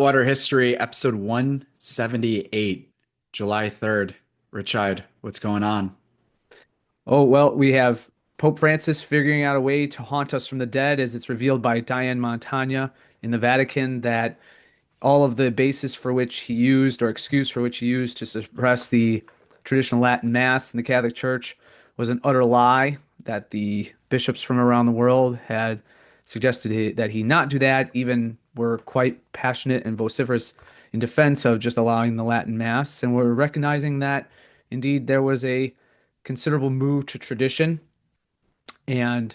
Water History, episode 178, July 3rd. Richard, what's going on? Oh, well, we have Pope Francis figuring out a way to haunt us from the dead as it's revealed by Diane Montagna in the Vatican that all of the basis for which he used or excuse for which he used to suppress the traditional Latin Mass in the Catholic Church was an utter lie, that the bishops from around the world had suggested that he not do that, even were quite passionate and vociferous in defense of just allowing the Latin Mass. And we're recognizing that indeed there was a considerable move to tradition and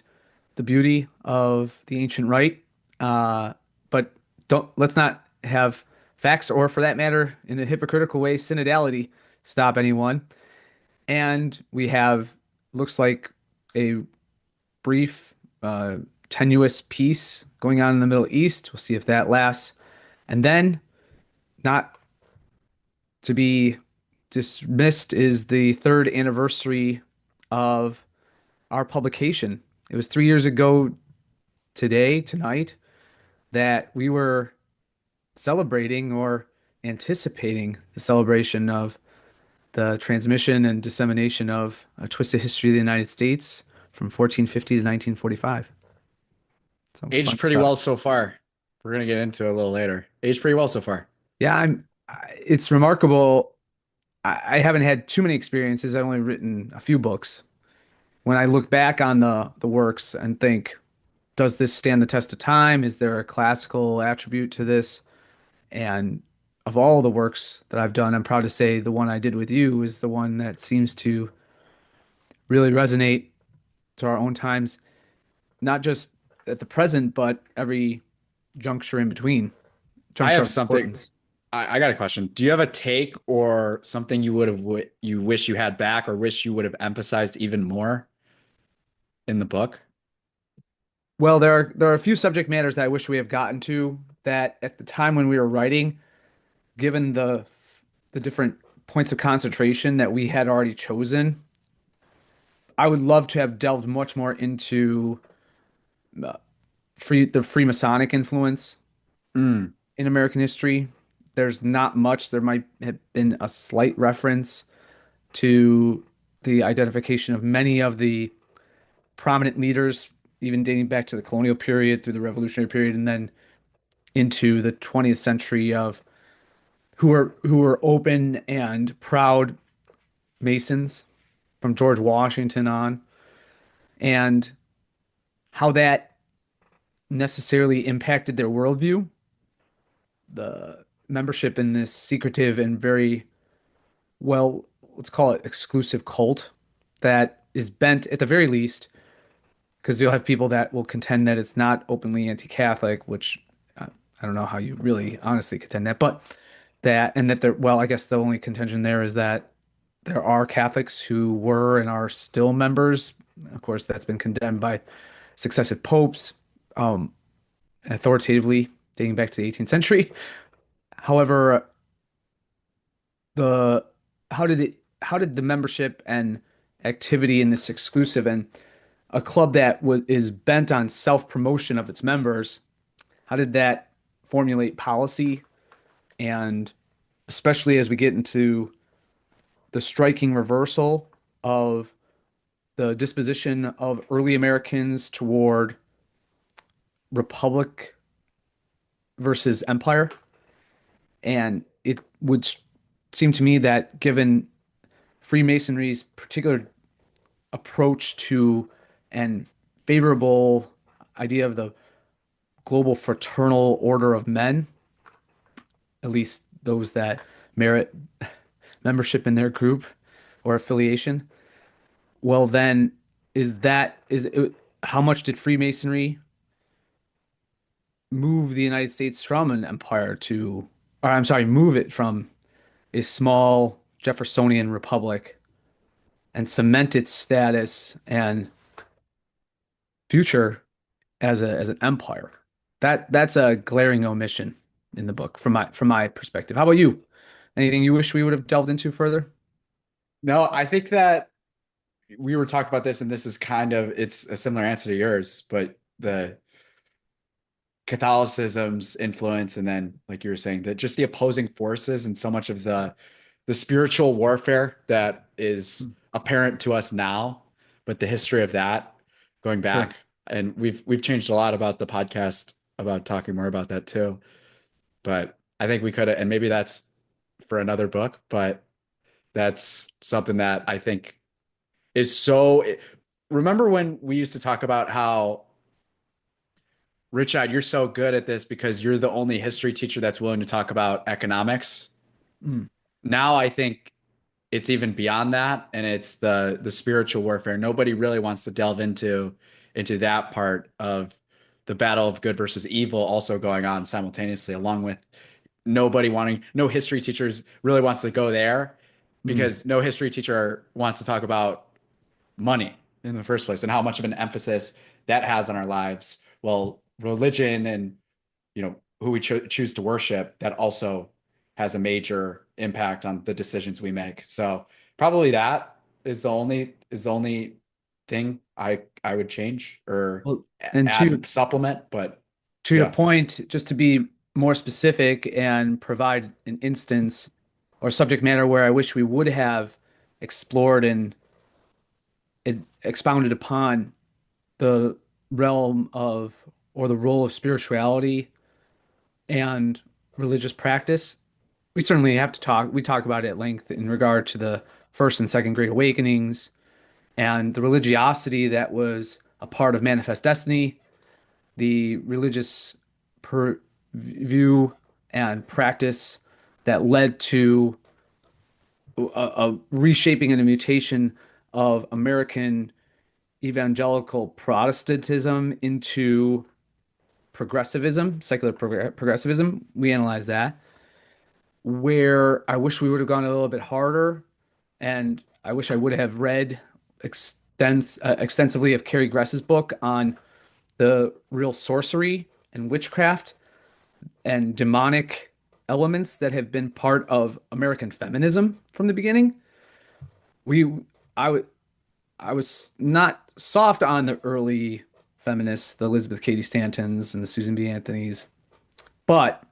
the beauty of the ancient rite. But let's not have facts, or for that matter, in a hypocritical way, synodality stop anyone. And we have looks like a brief, tenuous peace going on in the Middle East. We'll see if that lasts. And then, not to be dismissed, is the third anniversary of our publication. It was 3 years ago tonight, that we were celebrating or anticipating the celebration of the transmission and dissemination of A Twisted History of the United States from 1450 to 1945. Some Aged fun pretty stuff. well so far. We're gonna get into it a little later. Aged pretty well so far. Yeah, it's remarkable. I haven't had too many experiences. I've only written a few books. When I look back on the works and think, does this stand the test of time? Is there a classical attribute to this? And of all the works that I've done, I'm proud to say the one I did with you is the one that seems to really resonate to our own times, not just at the present, but every juncture in between, I juncture have of something. importance. I got a question. Do you have a take or something you would have you wish you had back or wish you would have emphasized even more in the book? Well, there are a few subject matters that I wish we have gotten to that at the time when we were writing, given the different points of concentration that we had already chosen, I would love to have delved much more into the Freemasonic influence Mm, in American history. There's not much. There might have been a slight reference to the identification of many of the prominent leaders, even dating back to the colonial period through the revolutionary period, and then into the 20th century, of who were open and proud Masons from George Washington on, and how that necessarily impacted their worldview. The membership in this secretive and very, well, let's call it exclusive cult that is bent, at the very least, because you'll have people that will contend that it's not openly anti-Catholic, which I don't know how you really honestly contend that, but that, and that there, well, I guess the only contention there is that there are Catholics who were and are still members. Of course, that's been condemned by successive popes, um, authoritatively dating back to the 18th century. However, the how did the membership and activity in this exclusive and a club that was is bent on self-promotion of its members, how did that formulate policy? And especially as we get into the striking reversal of the disposition of early Americans toward republic versus empire. And it would seem to me that, given Freemasonry's particular approach to and favorable idea of the global fraternal order of men, at least those that merit membership in their group or affiliation, well then, how much did Freemasonry move the United States from an empire to, or I'm sorry, move it from a small Jeffersonian republic and cement its status and future as an empire? That's a glaring omission in the book from my perspective. How about you? Anything you wish we would have delved into further? no, I think that we were talking about this, and this is kind of it's a similar answer to yours, but Catholicism's influence, and then like you were saying, that just the opposing forces and so much of the spiritual warfare that is Mm. apparent to us now, but the history of that going Sure. back, and we've changed a lot about the podcast about talking more about that too. But I think we could have, and maybe that's for another book, but that's something that I think is so. Remember when we used to talk about how Richard, you're so good at this because you're the only history teacher that's willing to talk about economics. Mm. Now I think it's even beyond that, and it's the spiritual warfare. Nobody really wants to delve into that part of the battle of good versus evil also going on simultaneously, along with no history teachers really wants to go there Mm. because no history teacher wants to talk about money in the first place and how much of an emphasis that has on our lives. Well, religion and who we choose to worship, that also has a major impact on the decisions we make. So probably that is the only thing I would change or Well, and add supplement. But to your yeah, point, just to be more specific and provide an instance or subject matter where I wish we would have explored and expounded upon the realm of or the role of spirituality and religious practice. We certainly have to talk. We talk about it at length in regard to the first and second Great Awakenings and the religiosity that was a part of Manifest Destiny, the religious view and practice that led to a reshaping and a mutation of American evangelical Protestantism into progressivism, secular progressivism. We analyze that. Where I wish we would have gone a little bit harder, and I wish I would have read extensively of Carrie Gress's book on the real sorcery and witchcraft and demonic elements that have been part of American feminism from the beginning. We, I was not soft on the early feminists, the Elizabeth Cady Stantons and the Susan B. Anthonys, but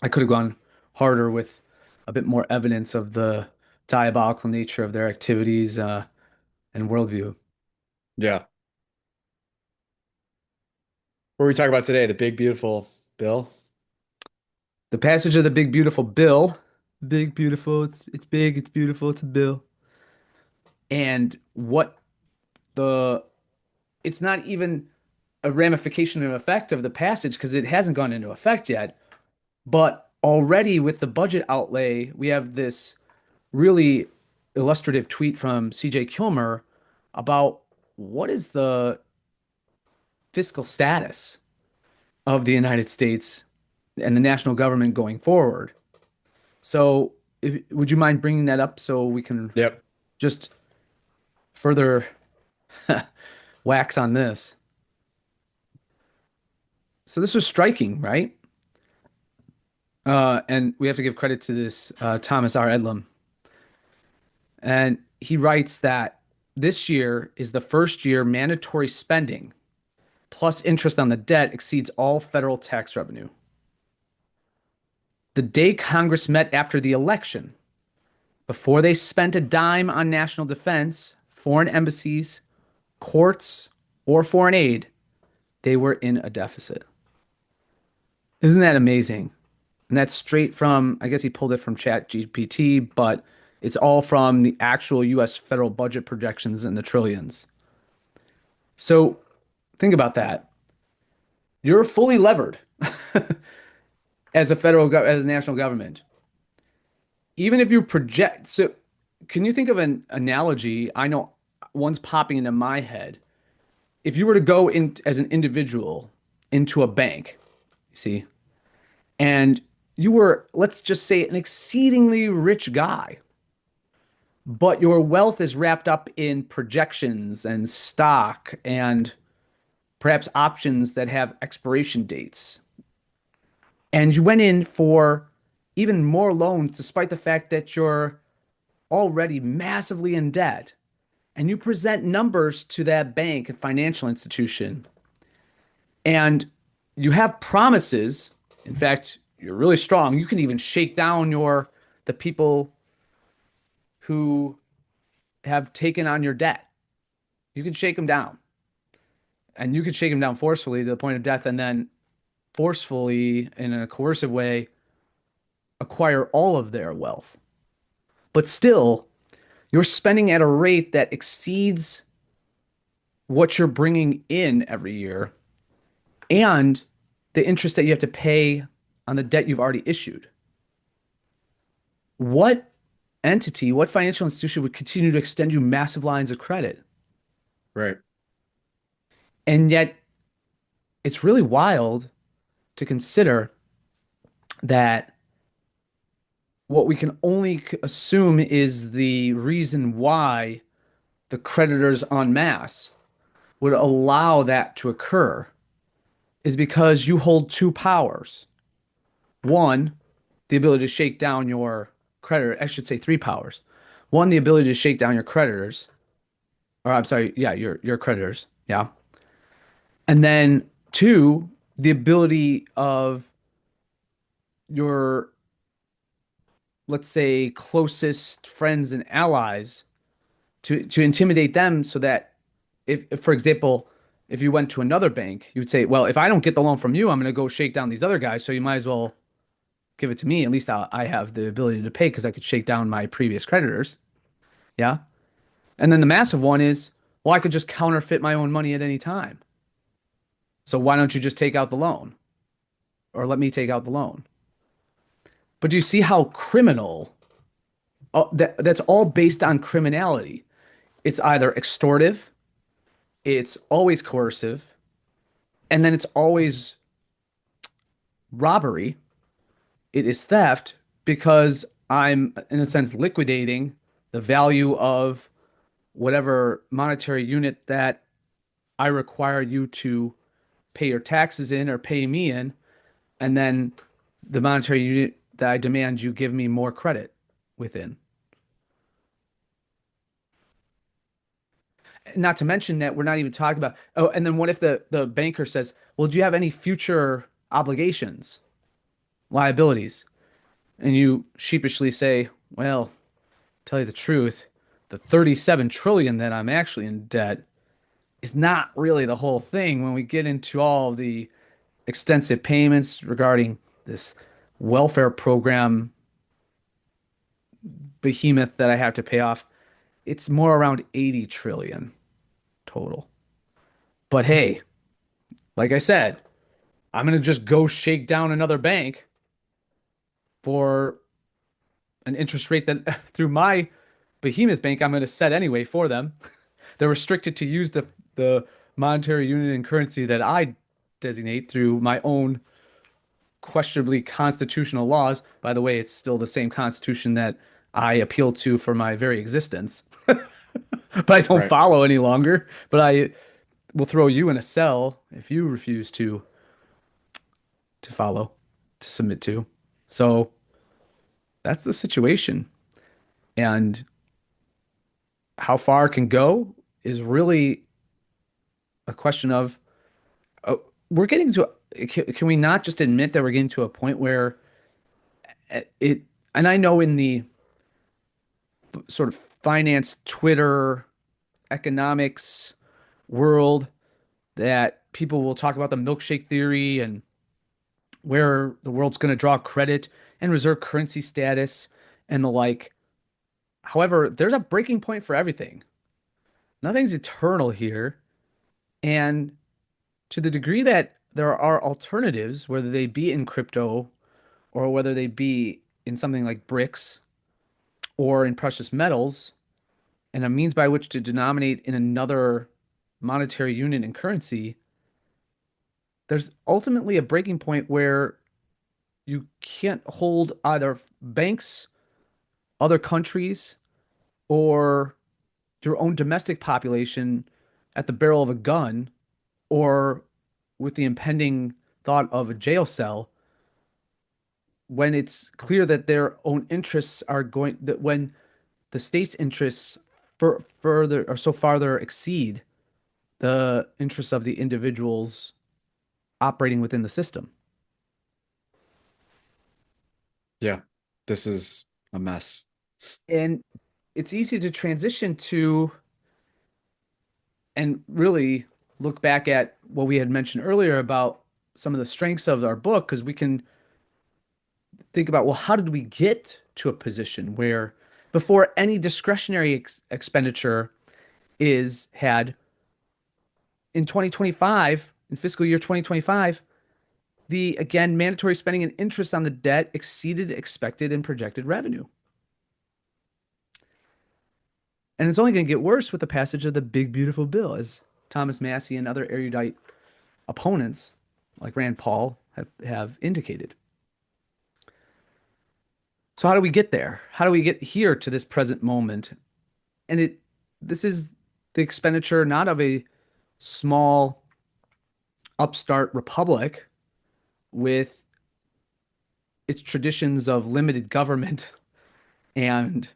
I could have gone harder with a bit more evidence of the diabolical nature of their activities and worldview. yeah. What are we talking about today? The big beautiful bill. The passage of the Big Beautiful Bill, big beautiful, it's big, it's beautiful, it's a bill, and what the it's not even a ramification and effect of the passage because it hasn't gone into effect yet. But already with the budget outlay, we have this really illustrative tweet from CJ Kilmer about what is the fiscal status of the United States and the national government going forward. So, would you mind bringing that up so we can Yep. just further wax on this? So, this was striking, right? And we have to give credit to this Thomas R. Edlum. And he writes that this year is the first year mandatory spending plus interest on the debt exceeds all federal tax revenue. The day Congress met after the election, before they spent a dime on national defense, foreign embassies, courts, or foreign aid, they were in a deficit. Isn't that amazing? And that's straight from, I guess he pulled it from Chat GPT, but it's all from the actual US federal budget projections in the trillions. So think about that. You're fully levered as a as a national government. Even if you project, so can you think of an analogy? I know one's popping into my head. If you were to go in as an individual into a bank, you see, and you were, let's just say, an exceedingly rich guy, but your wealth is wrapped up in projections and stock and perhaps options that have expiration dates. And you went in for even more loans despite the fact that you're already massively in debt. And you present numbers to that bank and financial institution. And you have promises. In fact, you're really strong. You can even shake down the people who have taken on your debt. You can shake them down, and you can shake them down forcefully to the point of death, and then forcefully in a coercive way acquire all of their wealth. But still, you're spending at a rate that exceeds what you're bringing in every year and the interest that you have to pay on the debt you've already issued. What entity, what financial institution would continue to extend you massive lines of credit? Right. And yet, it's really wild to consider that what we can only assume is the reason why the creditors en masse would allow that to occur is because you hold two powers. One, the ability to shake down your creditor. I should say three powers. One, the ability to shake down your creditors, or I'm sorry, yeah, your creditors, yeah. And then two, the ability of your, let's say, closest friends and allies to intimidate them so that if, for example, if you went to another bank, you would say, well, if I don't get the loan from you, I'm going to go shake down these other guys. So you might as well give it to me. At least I have the ability to pay because I could shake down my previous creditors. Yeah. And then the massive one is, well, I could just counterfeit my own money at any time. So why don't you just take out the loan or let me take out the loan? But do you see how criminal that's all based on criminality? It's either extortive, it's always coercive, and then it's always robbery. It is theft because I'm, in a sense, liquidating the value of whatever monetary unit that I require you to pay your taxes in or pay me in, and then the monetary unit that I demand you give me more credit within. Not to mention that we're not even talking about, oh, and then what if the banker says, well, do you have any future obligations, liabilities? And you sheepishly say, well, tell you the truth, the 37 trillion that I'm actually in debt is not really the whole thing when we get into all the extensive payments regarding this welfare program behemoth that I have to pay off. It's more around 80 trillion total. But hey, like I said, I'm going to just go shake down another bank for an interest rate that through my behemoth bank I'm going to set anyway for them. They're restricted to use the monetary unit and currency that I designate through my own questionably constitutional laws. By the way, it's still the same constitution that I appeal to for my very existence, but I don't Right. follow any longer. But I will throw you in a cell if you refuse to follow, to submit to. So that's the situation. And how far it can go is really a question of we're getting to can we not just admit that we're getting to a point where it and I know in the sort of finance Twitter economics world that people will talk about the milkshake theory and where the world's going to draw credit and reserve currency status and the like. However, there's a breaking point for everything. Nothing's eternal here. And to the degree that there are alternatives, whether they be in crypto or whether they be in something like bricks or in precious metals, and a means by which to denominate in another monetary unit and currency, there's ultimately a breaking point where you can't hold either banks, other countries, or your own domestic population at the barrel of a gun or with the impending thought of a jail cell when it's clear that their own interests are going that when the state's interests further or so farther exceed the interests of the individuals operating within the system. Yeah, this is a mess. And it's easy to transition to and really look back at what we had mentioned earlier about some of the strengths of our book, because we can think about, well, how did we get to a position where before any discretionary expenditure is had in 2025, in fiscal year 2025, the again mandatory spending and interest on the debt exceeded expected and projected revenue. And it's only going to get worse with the passage of the Big Beautiful Bill, as Thomas Massey and other erudite opponents like Rand Paul have indicated. So how do we get there? How do we get here to this present moment? And this is the expenditure not of a small upstart republic with its traditions of limited government and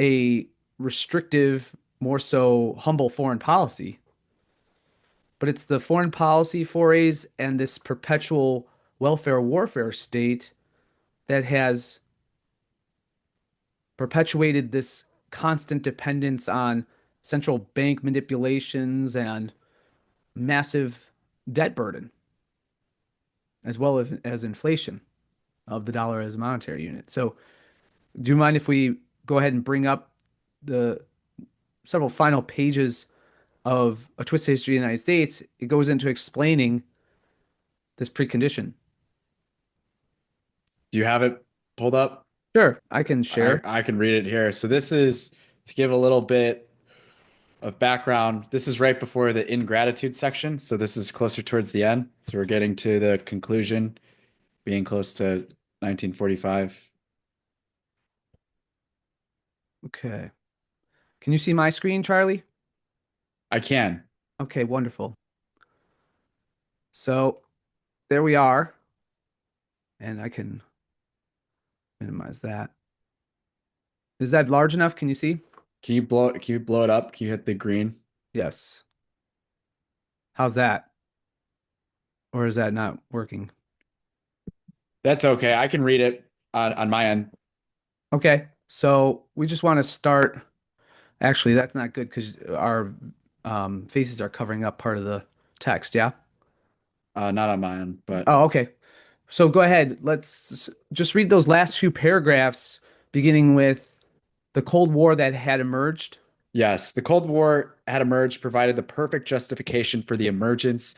a restrictive, more so humble foreign policy, but it's the foreign policy forays and this perpetual welfare warfare state that has perpetuated this constant dependence on central bank manipulations and massive debt burden, as well as inflation of the dollar as a monetary unit. So, do you mind if we go ahead and bring up the several final pages of A Twisted History of the United States? It goes into explaining this precondition. Do you have it pulled up? Sure, I can share. I can read it here. So this is to give a little bit of background. This is right before the ingratitude section. So this is closer towards the end. So we're getting to the conclusion, being close to 1945. Okay. Can you see my screen, Charlie? I can. Okay, wonderful. So there we are, and I can minimize that. Is that large enough? Can you see? Can you blow it up? Can you hit the green? Yes. How's that? Or is that not working? That's okay. I can read it on my end. Okay. So we just want to start. Actually, that's not good because our faces are covering up part of the text. Yeah. Not on my end, but Oh, okay. So go ahead. Just read those last few paragraphs, beginning with the Cold War that had emerged. yes, the Cold War had emerged, provided the perfect justification for the emergence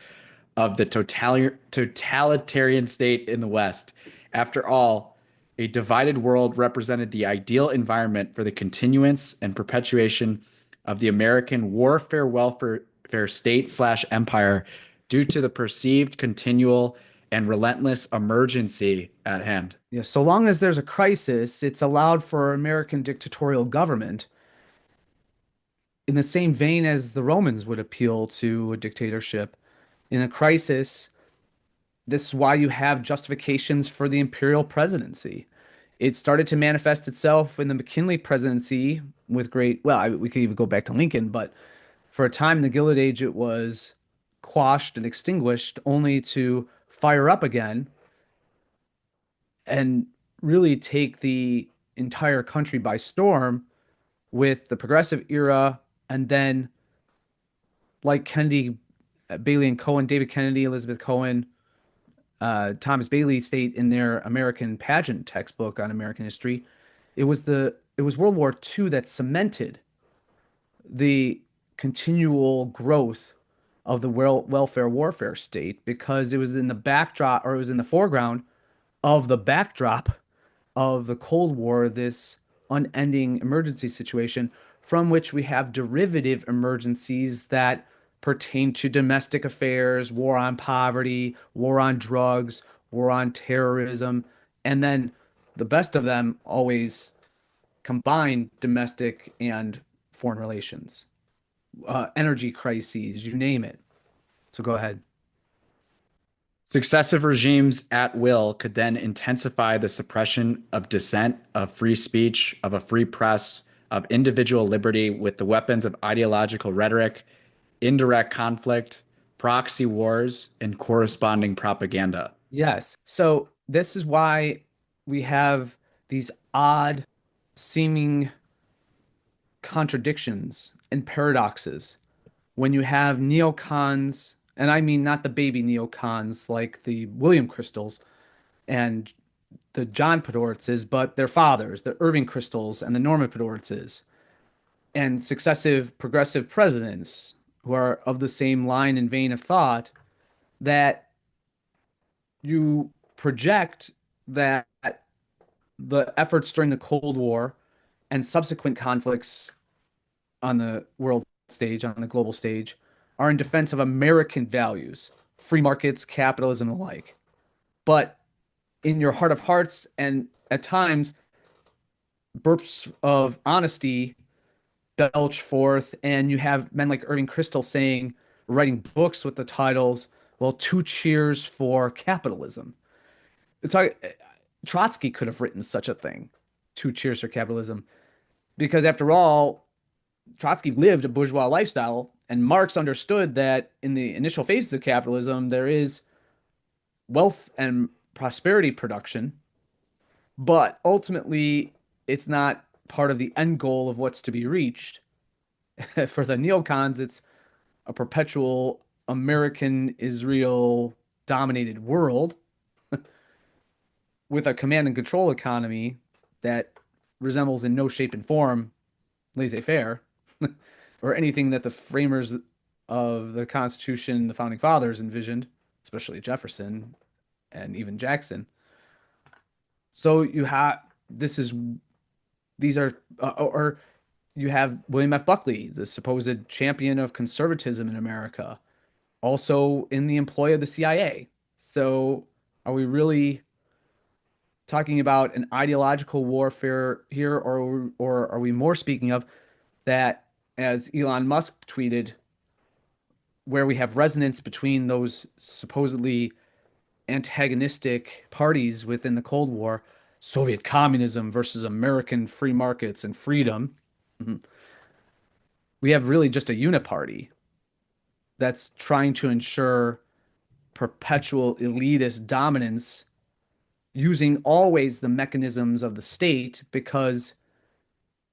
of the totalitarian state in the West. After all, a divided world represented the ideal environment for the continuance and perpetuation of the American warfare welfare state slash empire due to the perceived continual and relentless emergency at hand. Yeah, so long as there's a crisis, it's allowed for American dictatorial government in the same vein as the Romans would appeal to a dictatorship. In a crisis, this is why you have justifications for the imperial presidency. It started to manifest itself in the McKinley presidency with great, well, we could even go back to Lincoln, but for a time in the Gilded Age, it was quashed and extinguished only to fire up again and really take the entire country by storm with the progressive era, and then like Kennedy, Bailey and Cohen, David Kennedy, Elizabeth Cohen, Thomas Bailey state in their American pageant textbook on American history, it was World War II that cemented the continual growth of the welfare warfare state because it was in the backdrop, or it was in the foreground of the backdrop of the Cold War, this unending emergency situation from which we have derivative emergencies that pertain to domestic affairs, war on poverty, war on drugs, war on terrorism, and then the best of them always combine domestic and foreign relations, energy crises, you name it. So go ahead. Successive regimes at will could then intensify the suppression of dissent, of free speech, of a free press, of individual liberty with the weapons of ideological rhetoric, indirect conflict, proxy wars, and corresponding propaganda. Yes. So this is why we have these odd seeming contradictions and paradoxes when you have neocons, and I mean not the baby neocons like the William Crystals and the John Podhoretzes, but their fathers, the Irving Crystals and the Norman Podhoretzes, and successive progressive presidents who are of the same line and vein of thought, that you project that the efforts during the Cold War and subsequent conflicts on the world stage, on the global stage, are in defense of American values, free markets, capitalism, and the like. But in your heart of hearts, and at times, bursts of honesty belch forth, and you have men like Irving Kristol saying, writing books with the titles, well, two cheers for capitalism. It's like Trotsky could have written such a thing, two cheers for capitalism, because after all, Trotsky lived a bourgeois lifestyle, and Marx understood that in the initial phases of capitalism, there is wealth and prosperity production, but ultimately, it's not part of the end goal of what's to be reached. For the neocons, it's a perpetual American Israel dominated world with a command and control economy that resembles in no shape and form laissez-faire or anything that the framers of the Constitution, the founding fathers envisioned, especially Jefferson and even Jackson. So you have this is these are or you have William F. Buckley, the supposed champion of conservatism in America, also in the employ of the CIA. So are we really talking about an ideological warfare here, or are we more speaking of that, as Elon Musk tweeted, where we have resonance between those supposedly antagonistic parties within the Cold War, Soviet communism versus American free markets and freedom? Mhm. We have really just a uniparty that's trying to ensure perpetual elitist dominance using always the mechanisms of the state because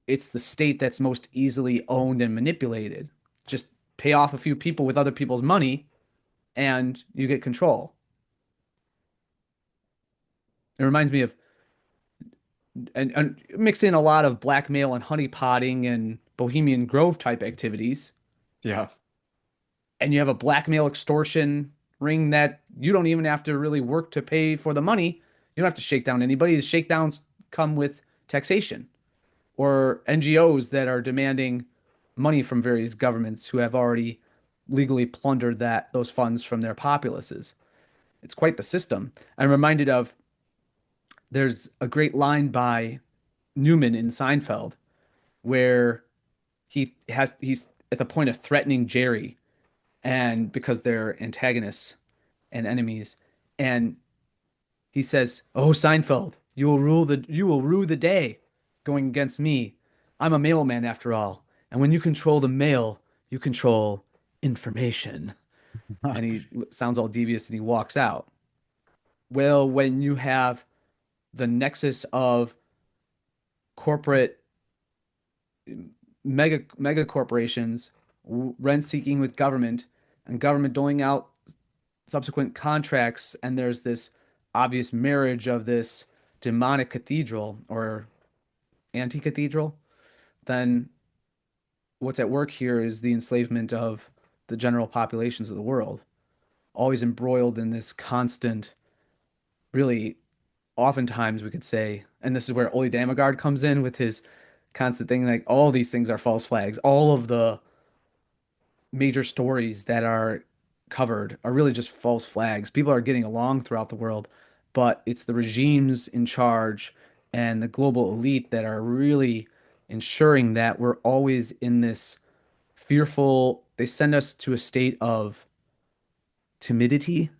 it's the state that's most easily owned and manipulated. Just pay off a few people with other people's money and you get control. It reminds me of and mix in a lot of blackmail and honeypotting and Bohemian Grove type activities. Yeah. And you have a blackmail extortion ring that you don't even have to really work to pay for the money. You don't have to shake down anybody. The shakedowns come with taxation or NGOs that are demanding money from various governments who have already legally plundered those funds from their populaces. It's quite the system. I'm reminded of there's a great line by Newman in Seinfeld where he's at the point of threatening Jerry and because they're antagonists and enemies, and he says, "Oh, Seinfeld, you will rue the day going against me. I'm a mailman after all, and when you control the mail, you control information." And he sounds all devious and he walks out. Well, when you have the nexus of corporate mega corporations rent seeking with government and government doling out subsequent contracts, and there's this obvious marriage of this demonic cathedral or anti-cathedral, then what's at work here is the enslavement of the general populations of the world, always embroiled in this constant, really, oftentimes we could say, and this is where Ole Damagard comes in with his constant thing, like all these things are false flags. All of the major stories that are covered are really just false flags. People are getting along throughout the world, but it's the regimes in charge and the global elite that are really ensuring that we're always in this fearful, they send us to a state of timidity,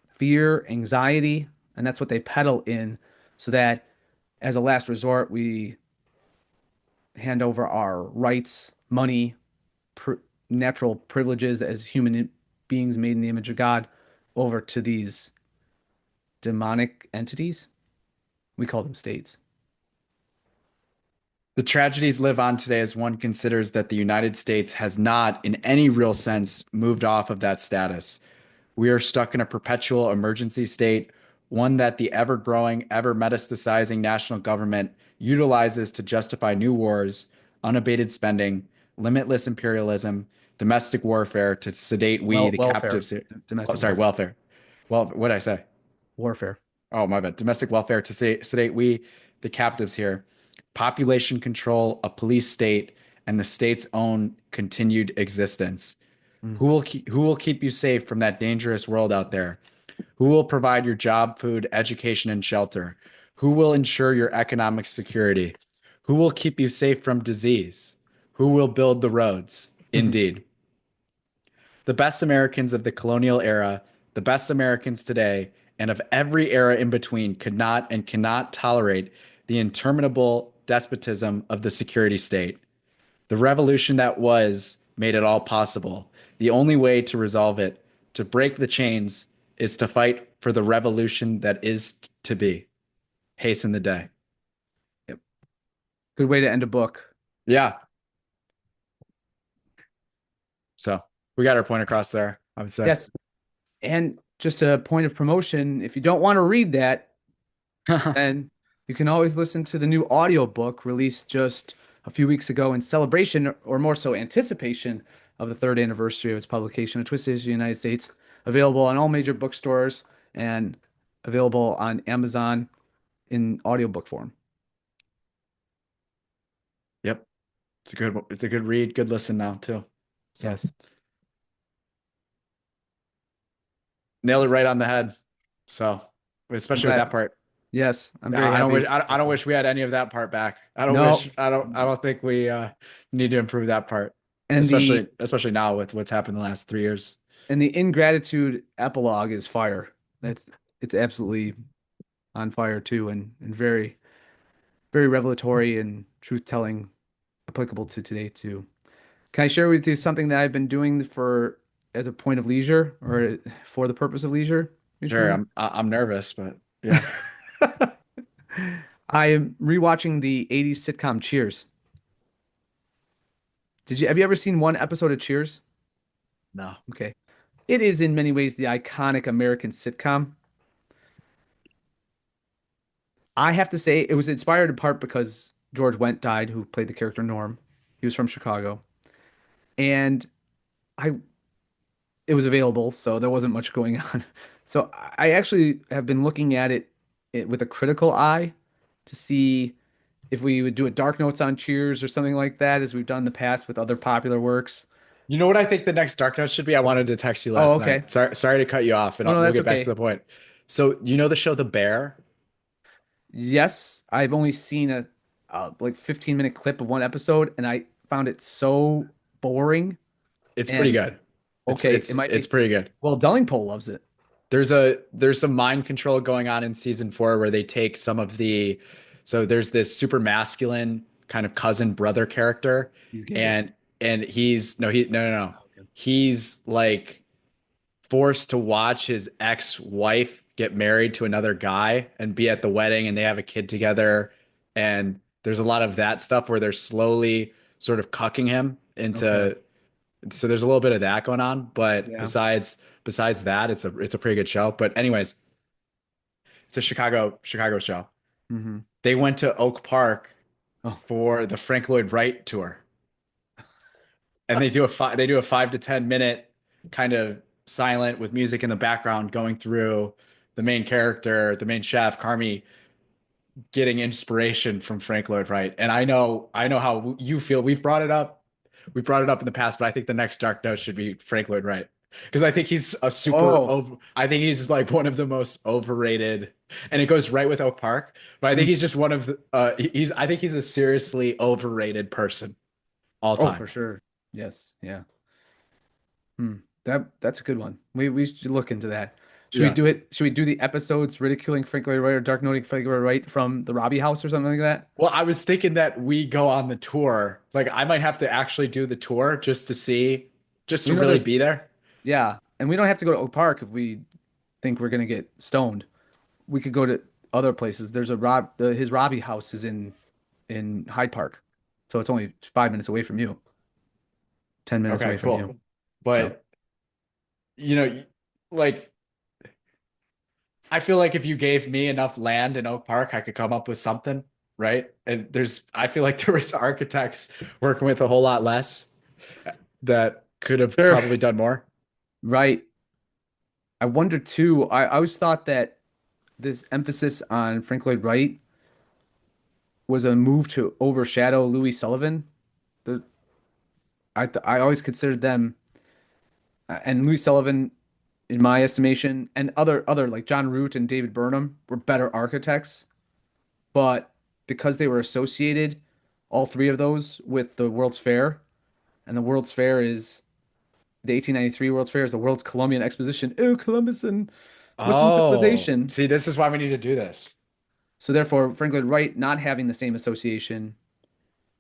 fear, anxiety, and that's what they peddle in so that as a last resort, we hand over our rights, money, pr natural privileges as human beings made in the image of God over to these demonic entities. We call them states. The tragedies live on today as one considers that the United States has not, in any real sense, moved off of that status. We are stuck in a perpetual emergency state, one that the ever growing, ever metastasizing national government utilizes to justify new wars, unabated spending, limitless imperialism, domestic warfare to sedate we, the Welfare, captives. Oh, domestic sorry, warfare, welfare. Well, what did I say? warfare. Oh, my bad. Domestic welfare to sedate we, the captives here. Population control, a police state, and the state's own continued existence. Mm. Who will keep you safe from that dangerous world out there? Who will provide your job, food, education, and shelter? Who will ensure your economic security? Who will keep you safe from disease? Who will build the roads? Indeed. The best Americans of the colonial era, the best Americans today, and of every era in between could not and cannot tolerate the interminable despotism of the security state. The revolution that was made it all possible. The only way to resolve it, to break the chains, is to fight for the revolution that is to be. Hasten the day. Yep. Good way to end a book. Yeah. So we got our point across there, I would say. Yes. And just a point of promotion, if you don't want to read that, then you can always listen to the new audiobook released just a few weeks ago in celebration, or more so anticipation, of the third anniversary of its publication, A Twisted History of the United States, available on all major bookstores and available on Amazon in audiobook form. Yep. It's a good read, good listen now too. So Yes. nailed it right on the head. So I'm especially with glad. that part. Yes, I'm very I don't wish happy. I don't wish we had any of that part back. No, I don't think we need to improve that part. and the Especially now with what's happened the last 3 years. and the ingratitude epilogue is fire. That's it's absolutely on fire too, and very very revelatory and truth telling, applicable to today too. Can I share with you something that I've been doing for as a point of leisure or for the purpose of leisure Sure, recently? I'm nervous, but yeah. I am rewatching the 80s sitcom Cheers. Have you ever seen one episode of Cheers? No. Okay. It is in many ways the iconic American sitcom. I have to say it was inspired in part because George Wendt died, who played the character Norm. He was from Chicago. And I it was available, so there wasn't much going on. So I actually have been looking at it with a critical eye to see if we would do a Dark Notes on Cheers or something like that, as we've done in the past with other popular works. You know what I think the next Dark Note should be? I wanted to text you Oh, last okay. night. Sorry to cut you off, and Oh no, we'll that's get back to okay. the point. So, you know the show The Bear? Yes, I've only seen a like 15-minute clip of one episode, and I found it so boring. It's pretty And good. okay, it might It's be. pretty good. Well, Dellingpole loves it. There's some mind control going on in season 4 where they take some of the so there's this super masculine kind of cousin brother character, He's gay. and he's no. Okay. He's like forced to watch his ex-wife get married to another guy and be at the wedding, and they have a kid together, and there's a lot of that stuff where they're slowly sort of cucking him Okay. into, so there's a little bit of that going on, but Yeah. besides that, it's a pretty good show. But anyways, it's a Chicago show. Hmm. They went to Oak Park Oh. for the Frank Lloyd Wright tour, and they do a 5 to 10 minute kind of silent with music in the background going through the main character, the main chef, Carmi, getting inspiration from Frank Lloyd Wright. And I know how you feel. We brought it up in the past, but I think the next Dark Note should be Frank Lloyd Wright. Because I think he's Oh. I think he's like one of the most overrated, and it goes right with Oak Park. But I think Mm. he's just one of the I think he's a seriously overrated person all Oh, time. for sure. Yes. Yeah. Hmm. That's a good one. We should look into that. Should we Yeah. do it? Should we do the episodes ridiculing Frank Lloyd Wright or dark noting Frank Lloyd Wright from the Robbie House or something like that? Well, I was thinking that we go on the tour. Like I might have to actually do the tour just to see, just to You know, really there's be there. yeah. And we don't have to go to Oak Park if we think we're gonna get stoned. We could go to other places. There's a his Robbie house is in Hyde Park, so it's only 5 minutes away from you, 10 minutes Okay, away from you. cool. So But you know, like I feel like if you gave me enough land in Oak Park, I could come up with something, right? And I feel like there was architects working with a whole lot less that could have sure, probably done more. right. I wonder too. I always thought that this emphasis on Frank Lloyd Wright was a move to overshadow Louis Sullivan. The, I always considered them and Louis Sullivan, in my estimation, and other like John Root and David Burnham were better architects, but because they were associated, all three of those with the World's Fair, and the World's Fair is the 1893 World's Fair is the World's Columbian Exposition. Oh, Columbus and Western Oh, civilization. see, this is why we need to do this. So therefore, Frank Lloyd Wright not having the same association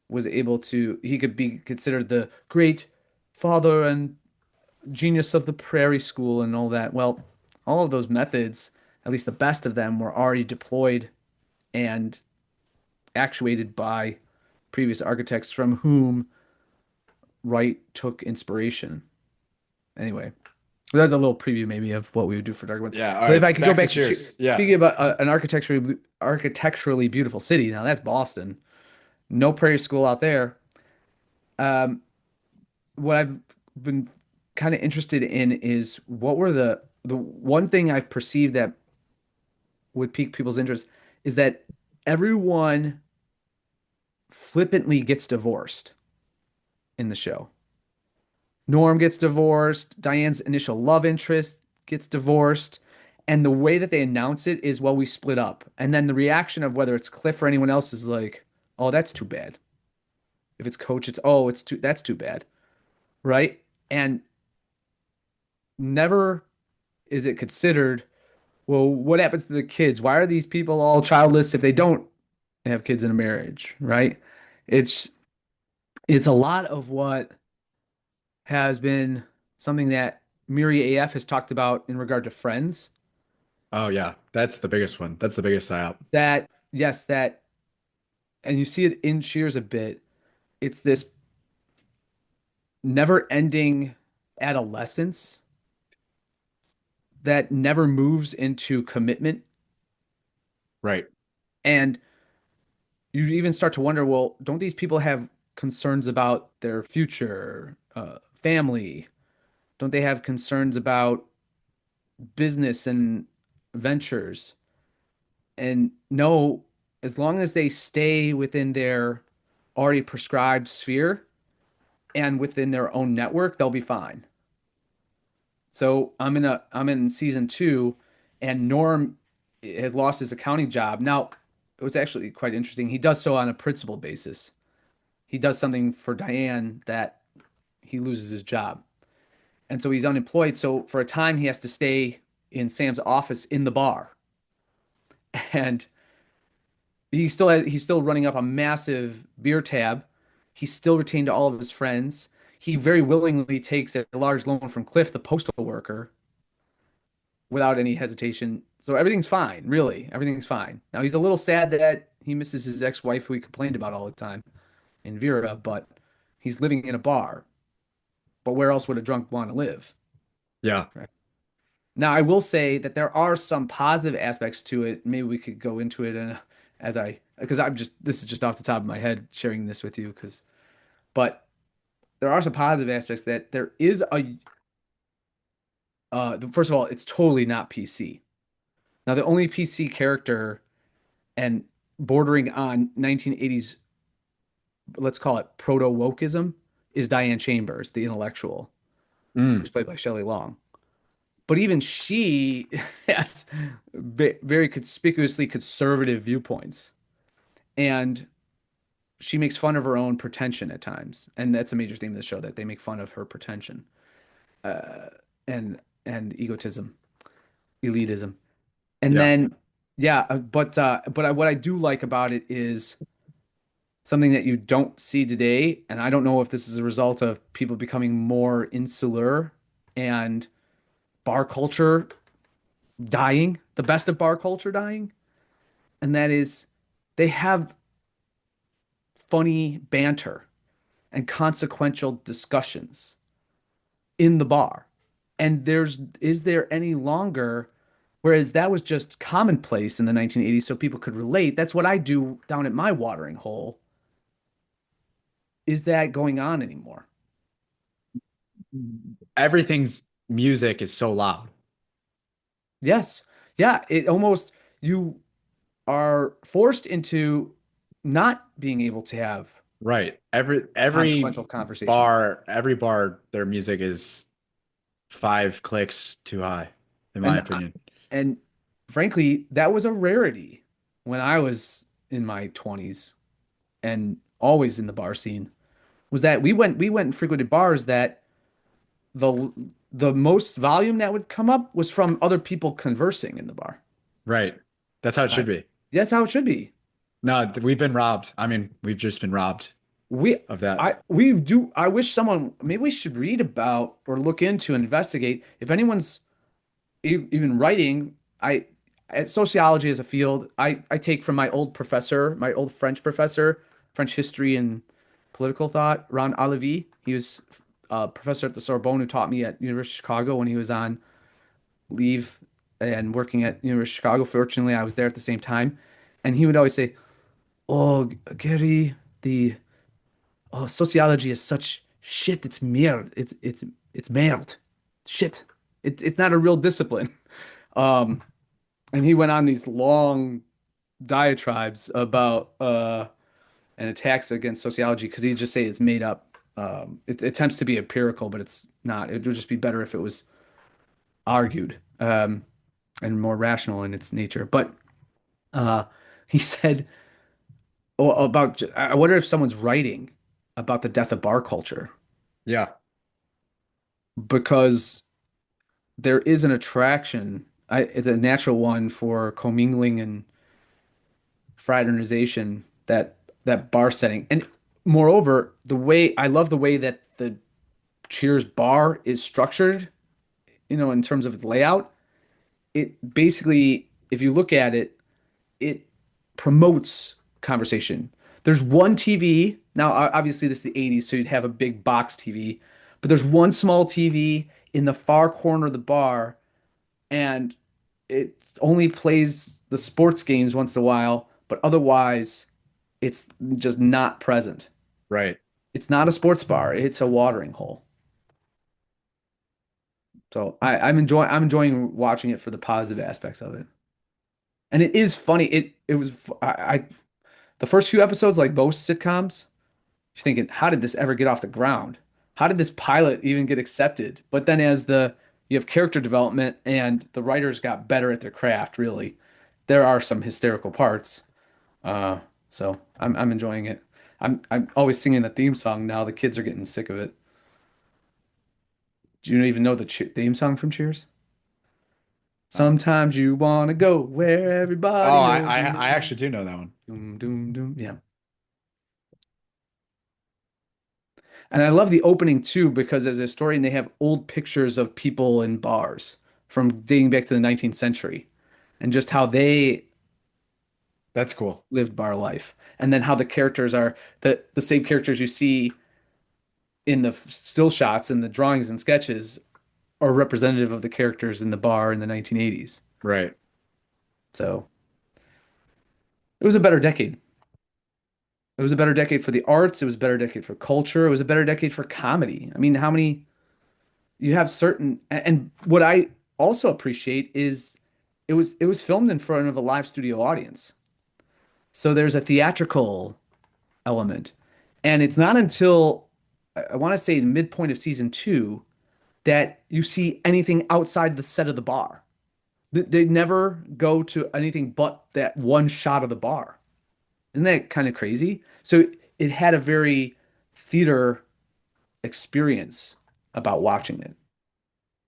was able to he could be considered the great father and genius of the prairie school and all that. Well, all of those methods, at least the best of them, were already deployed and actuated by previous architects from whom Wright took inspiration. Anyway, that's a little preview maybe of what we would do for Dark Ones. Yeah, all But if right, I could go back to back to Cheers. Yeah. speaking about an architecturally beautiful city, now that's Boston. No prairie school out there. Um, what I've been kind of interested in is what were the one thing I've perceived that would pique people's interest is that everyone flippantly gets divorced in the show. Norm gets divorced, Diane's initial love interest gets divorced, and the way that they announce it is, well, we split up. And then the reaction of whether it's Cliff or anyone else is like, oh, that's too bad. If it's Coach, it's oh, it's too that's too bad, right? And never is it considered, well, what happens to the kids? Why are these people all childless if they don't have kids in a marriage, right? It's it's a lot of what has been something that Miri AF has talked about in regard to Friends. Oh yeah, that's the biggest one. That's the biggest psyop. That yes, that and you see it in Cheers a bit. It's this never-ending adolescence that never moves into commitment. Right. And you even start to wonder, well, don't these people have concerns about their future, family? Don't they have concerns about business and ventures? And no, as long as they stay within their already prescribed sphere and within their own network, they'll be fine. So I'm in season two, and Norm has lost his accounting job. Now, it was actually quite interesting. He does so on a principal basis. He does something for Diane that he loses his job. And so he's unemployed. So for a time, he has to stay in Sam's office in the bar. And he's still running up a massive beer tab. He's still retained all of his friends. He very willingly takes a large loan from Cliff, the postal worker, without any hesitation. So everything's fine, really. Everything's fine. Now he's a little sad that he misses his ex-wife who he complained about all the time in Vera, but he's living in a bar. But where else would a drunk want to live? Yeah. Right. Now, I will say that there are some positive aspects to it. Maybe we could go into it and because this is just off the top of my head sharing this with you but there are some positive aspects that there is first of all, it's totally not PC. Now, the only PC character and bordering on 1980s, let's call it proto wokeism, is Diane Chambers, the intellectual, Mm. who's played by Shelley Long. But even she has very conspicuously conservative viewpoints. And she makes fun of her own pretension at times. And that's a major theme of the show that they make fun of her pretension and egotism, elitism. And Yeah. then, yeah, what I do like about it is something that you don't see today. And I don't know if this is a result of people becoming more insular and bar culture dying, the best of bar culture dying, and that is they have funny banter and consequential discussions in the bar. And there's is there any longer, whereas that was just commonplace in the 1980s so people could relate. That's what I do down at my watering hole. Is that going on anymore? Everything's music is so loud. Yes. Yeah, it almost you are forced into not being able to have Right. Every consequential conversation. bar, their music is 5 clicks too high, in my And opinion. and frankly, that was a rarity when I was in my 20s and always in the bar scene. Was that we went and frequented bars that the the most volume that would come up was from other people conversing in the bar. Right. That's how it should Right. be. That's how it should be. No, we've been robbed. I mean, we've just been robbed We of that. we do I wish someone maybe we should read about or look into and investigate if anyone's even writing. I At sociology as a field, I take from my old professor, my old French professor, French history and political thought, Ron Olivier. He was a professor at the Sorbonne who taught me at University of Chicago when he was on leave and working at University of Chicago. Fortunately, I was there at the same time, and he would always say, "Oh, Gary, the sociology is such shit. It's merde. It's merde. Shit. It's not a real discipline." Um, and he went on these long diatribes about and attacks against sociology because he'd just say it's made up. It attempts to be empirical, but it's not. It would just be better if it was argued and more rational in its nature. But uh, he said about, I wonder if someone's writing about the death of bar culture Yeah. because there is an attraction. It's a natural one for commingling and fraternization that bar setting. And moreover, the way I love the way that the Cheers bar is structured, in terms of its layout. It basically, if you look at it, it promotes conversation. There's one TV. Now, obviously, this is the 80s, so you'd have a big box TV, but there's one small TV in the far corner of the bar, and it only plays the sports games once in a while, but otherwise, it's just not present. Right. It's not a sports bar, it's a watering hole. So I'm enjoying watching it for the positive aspects of it. And it is funny. It was the first few episodes, like most sitcoms, you're thinking, how did this ever get off the ground? How did this pilot even get accepted? But then as the you have character development and the writers got better at their craft, really, there are some hysterical parts. Uh, so I'm enjoying it. I'm always singing the theme song now. The kids are getting sick of it. Do you even know the theme song from Cheers? Uh, Sometimes you want to go where everybody oh, knows your I name. actually do know that one. Doom, doom, doom. Yeah. And I love the opening too, because as a historian, they have old pictures of people in bars from dating back to the 19th century and just how they That's cool. lived bar life. And then how the characters are the same characters you see in the still shots and the drawings and sketches are representative of the characters in the bar in the 1980s. Right. So it was a better decade. It was a better decade for the arts. It was a better decade for culture. It was a better decade for comedy. I mean, how many you have certain and what I also appreciate is it was filmed in front of a live studio audience. So there's a theatrical element. And it's not until I want to say the midpoint of season two that you see anything outside the set of the bar. They never go to anything but that one shot of the bar. Isn't that kind of crazy? So it had a very theater experience about watching it,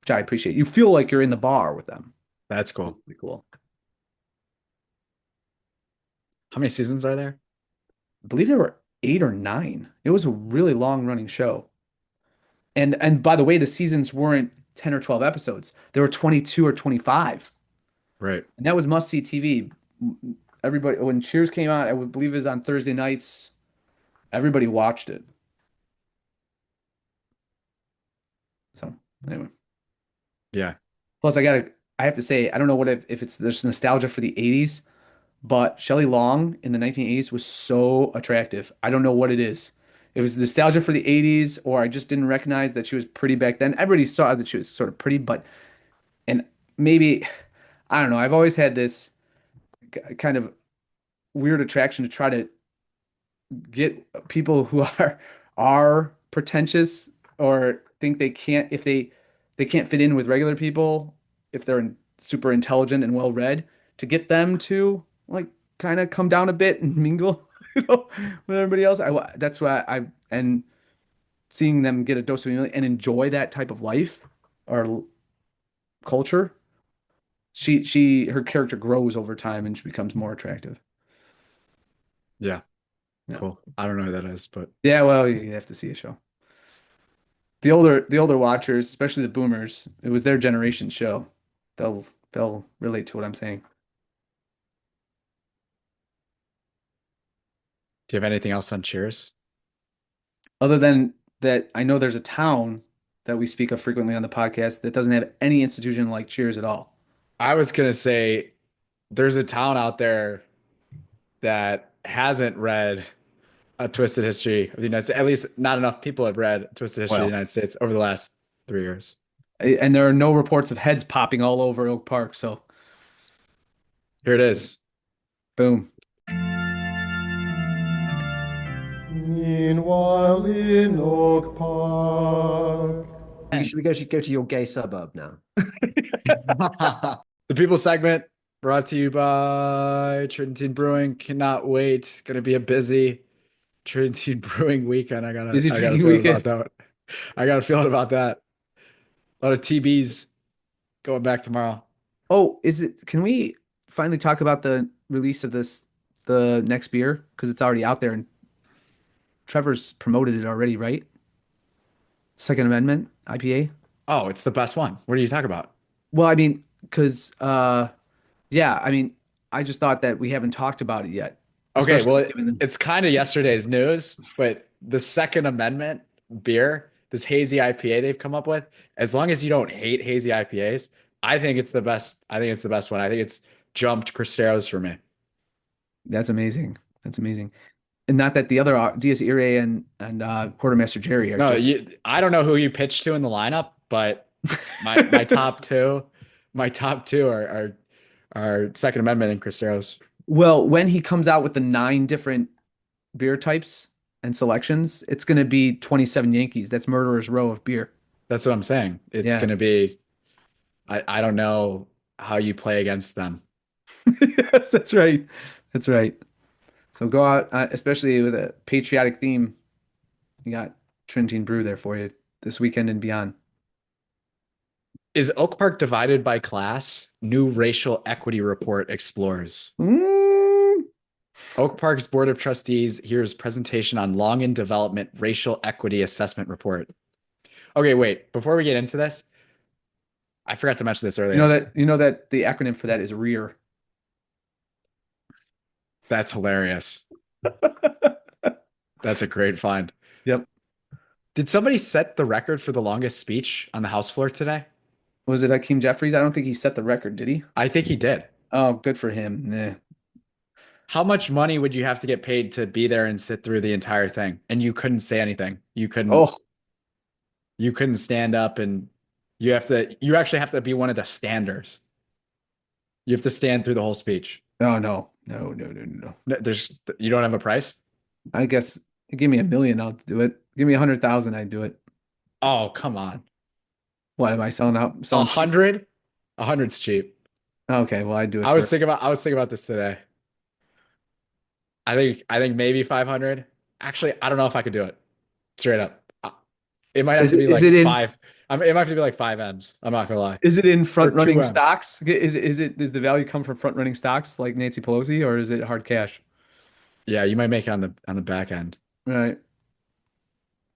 which I appreciate. You feel like you're in the bar with them. That's It was cool. pretty cool. How many seasons are there? I believe there were eight or nine. It was a really long running show. And by the way, the seasons weren't 10 or 12 episodes. There were 22 or 25. Right. And that was must-see TV. Everybody, when Cheers came out, I would believe it was on Thursday nights, everybody watched it. So anyway. Yeah. Plus, I have to say, I don't know what if it's there's nostalgia for the 80s, but Shelley Long in the 1980s was so attractive. I don't know what it is. It was nostalgia for the 80s, or I just didn't recognize that she was pretty back then. Everybody saw that she was sort of pretty, but and maybe I don't know. I've always had this kind of weird attraction to try to get people who are pretentious or think they can't if they can't fit in with regular people if they're super intelligent and well read to get them to like kind of come down a bit and mingle with everybody else. That's why I and seeing them get a dose of humility and enjoy that type of life or culture. Her character grows over time and she becomes more attractive. Yeah. Yeah. Cool. I don't know who that is, but Yeah, well, you have to see a show. The older watchers, especially the boomers, it was their generation show. They'll relate to what I'm saying. do you have anything else on Cheers? Other than that, I know there's a town that we speak of frequently on the podcast that doesn't have any institution like Cheers at all. I was gonna say there's a town out there that hasn't read A Twisted History of the United States. At least not enough people have read A Twisted History of the Well, United States over the last 3 years. and there are no reports of heads popping all over Oak Park, so Here it is. boom. Meanwhile in Oak Park. We should go to your gay suburb now. The People segment brought to you by Tridentine Brewing. Cannot wait. Gonna be a busy Tridentine Brewing weekend. Busy I got a drinking feeling weekend. about that. I got a feeling about that. A lot of TBs going back tomorrow. Oh, can we finally talk about the release of the next beer? Because it's already out there and Trevor's promoted it already, right? Second Amendment IPA. Oh, it's the best one. What are you talking about? Well, I mean, because yeah, I mean, I just thought that we haven't talked about it yet, Okay, especially well, given the, it's kind of yesterday's news, but the Second Amendment beer, this hazy IPA they've come up with, as long as you don't hate hazy IPAs, I think it's the best. I think it's the best one. I think it's jumped Cristeros for me. that's amazing. That's amazing. And not that the other Diaz Irae and Quartermaster Jerry are No, I don't just know who you pitched to in the lineup, but my top two, my top two are Second Amendment and Cristeros. Well, when he comes out with the 9 different beer types and selections, it's going to be 27 Yankees. That's Murderer's Row of beer. That's what I'm saying. It's Yes. gonna be. I don't know how you play against them. Yes, that's right. That's right. So go out, especially with a patriotic theme. You got Trinity Brew there for you this weekend and beyond. Is Oak Park divided by class? New racial equity report explores. Mm. Oak Park's Board of Trustees hears presentation on long in development racial equity assessment report. Okay, wait. Before we get into this, I forgot to mention this earlier. You know that the acronym for that is REAR. That's hilarious. That's a great find. Yep. Did somebody set the record for the longest speech on the House floor today? Was it Hakeem Jeffries? I don't think he set the record, did he? I think he did. Oh, good for him. Nah. How much money would you have to get paid to be there and sit through the entire thing? And you couldn't say anything. Oh, You couldn't stand up and you actually have to be one of the standers. You have to stand through the whole speech. oh no. No, no, no, no, no. You don't have a price? I guess give me $1 million, I'll do it. Give me 100,000, I'd do it. Oh, come on. What am I selling out? A Selling cheap? hundred? A hundred's cheap. Okay, well, I'd do it I was for thinking about this today. I think maybe 500. Actually, I don't know if I could do it. Straight up. It might have to be is like it in five. It might have to be like 5 M's. I'm not gonna lie. is it in Or front two running M's. stocks? Does the value come from front running stocks like Nancy Pelosi, or is it hard cash? Yeah, you might make it on the back end, Right.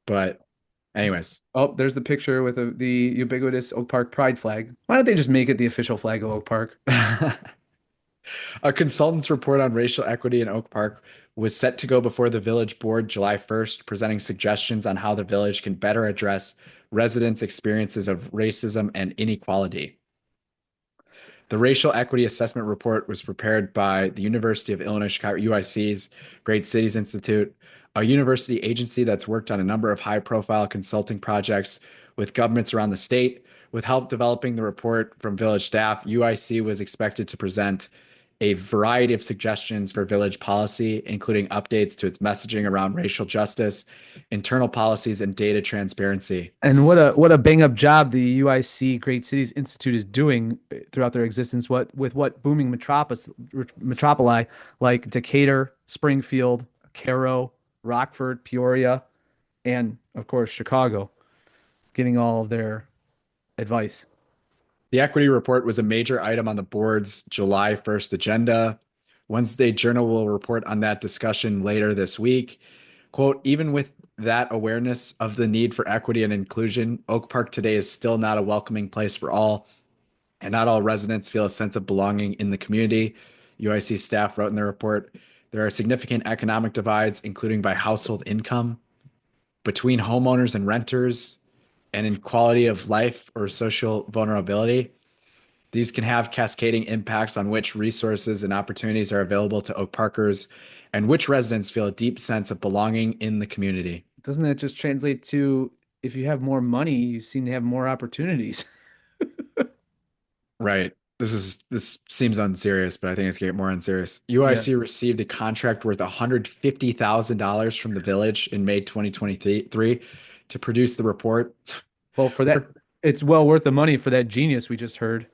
but Anyways, Oh, there's the picture with the ubiquitous Oak Park Pride flag. Why don't they just make it the official flag of Oak Park? a consultant's report on racial equity in Oak Park was set to go before the village board July 1st, presenting suggestions on how the village can better address residents' experiences of racism and inequality. The Racial Equity Assessment Report was prepared by the University of Illinois Chicago, UIC's Great Cities Institute, a university agency that's worked on a number of high-profile consulting projects with governments around the state. With help developing the report from village staff, UIC was expected to present a variety of suggestions for village policy, including updates to its messaging around racial justice, internal policies, and data transparency. And what a bang up job the UIC Great Cities Institute is doing throughout their existence. What booming metropoli like Decatur, Springfield, Cairo, Rockford, Peoria, and of course Chicago, getting all of their advice. The equity report was a major item on the board's July 1st agenda. Wednesday Journal will report on that discussion later this week. Quote, even with that awareness of the need for equity and inclusion, Oak Park today is still not a welcoming place for all, and not all residents feel a sense of belonging in the community. UIC staff wrote in their report, there are significant economic divides, including by household income, between homeowners and renters, and in quality of life or social vulnerability. These can have cascading impacts on which resources and opportunities are available to Oak Parkers and which residents feel a deep sense of belonging in the community. Doesn't that just translate to if you have more money, you seem to have more opportunities? Right. This seems unserious, but I think it's getting more unserious. Yeah. UIC received a contract worth $150,000 from the village in May 2023 to produce the report. Well, for that, it's well worth the money for that genius we just heard.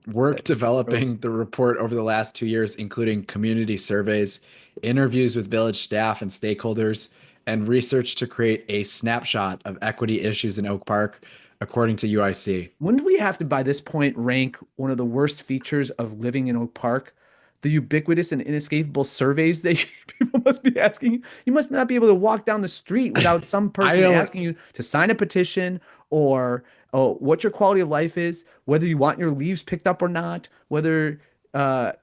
Work developing the report over the last 2 years, including community surveys, interviews with village staff and stakeholders, and research to create a snapshot of equity issues in Oak Park, according to UIC. Wouldn't we have to, by this point, rank one of the worst features of living in Oak Park? The ubiquitous and inescapable surveys that people must be asking you. You must not be able to walk down the street without some person don't- asking you to sign a petition or what your quality of life is, whether you want your leaves picked up or not, whether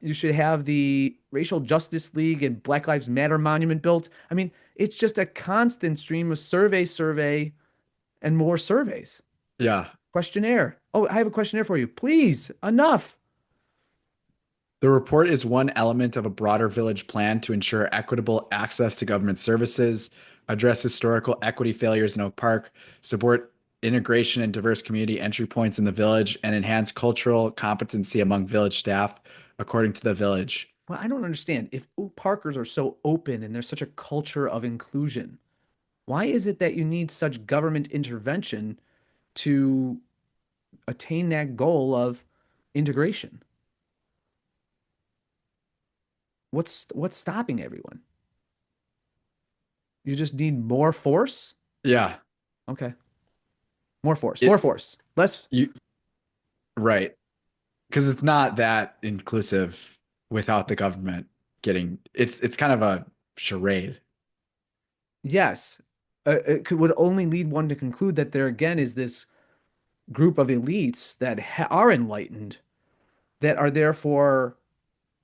you should have the Racial Justice League and Black Lives Matter monument built. I mean, it's just a constant stream of survey, and more surveys. Yeah. Questionnaire. Oh, I have a questionnaire for you. Please, enough. The report is one element of a broader village plan to ensure equitable access to government services, address historical equity failures in Oak Park, support integration and diverse community entry points in the village, and enhance cultural competency among village staff, according to the village. Well, I don't understand. If Oak Parkers are so open and there's such a culture of inclusion, why is it that you need such government intervention to attain that goal of integration? What's stopping everyone? You just need more force? Yeah. Okay. More force. It- More force. Less. You right. Because it's not that inclusive without the government getting it's kind of a charade. Yes. Would only lead one to conclude that there again is this group of elites that are enlightened, that are therefore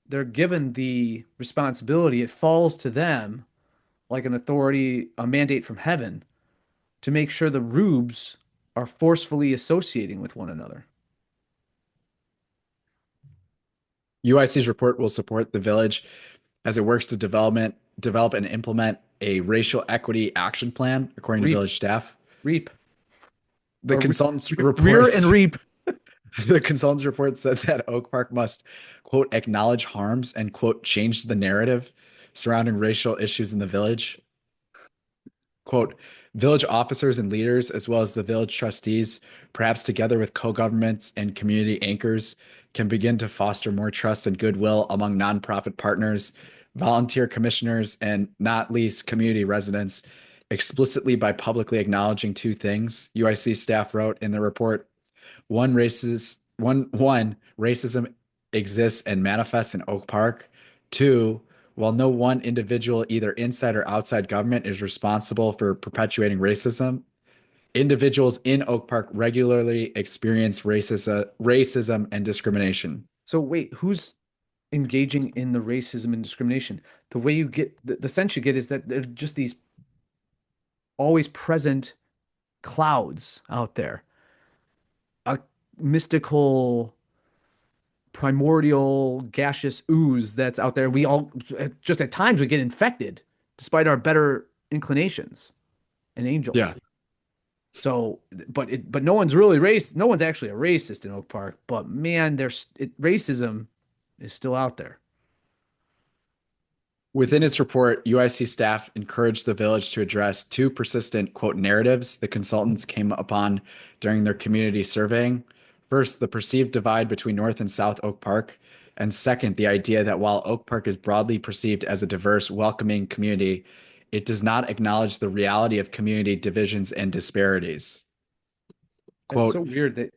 they're given the responsibility. It falls to them like an authority, a mandate from heaven, to make sure the rubes are forcefully associating with one another. UIC's report will support the village as it works to develop and implement a racial equity action plan, according to Reap. village staff. Reap. The Or consultant's Rear report and reap. the consultant's report said that Oak Park must, quote, acknowledge harms and, quote, change the narrative surrounding racial issues in the village. Quote, village officers and leaders, as well as the village trustees, perhaps together with co-governments and community anchors, can begin to foster more trust and goodwill among nonprofit partners, volunteer commissioners, and not least community residents, explicitly by publicly acknowledging two things, UIC staff wrote in the report. One, racism exists and manifests in Oak Park. Two, while no one individual, either inside or outside government, is responsible for perpetuating racism, Individuals in Oak Park regularly experience racism and discrimination. So wait, who's engaging in the racism and discrimination? The way you get the sense you get is that they're just these always present clouds out there, a mystical, primordial, gaseous ooze that's out there. We all just at times we get infected despite our better inclinations and Yeah. angels. So, but no one's really no one's actually a racist in Oak Park, but man, racism is still out there. Within its report, UIC staff encouraged the village to address two persistent, quote, narratives the consultants came upon during their community surveying. First, the perceived divide between North and South Oak Park. And second, the idea that while Oak Park is broadly perceived as a diverse, welcoming community, it does not acknowledge the reality of community divisions and disparities. It's so Quote, weird that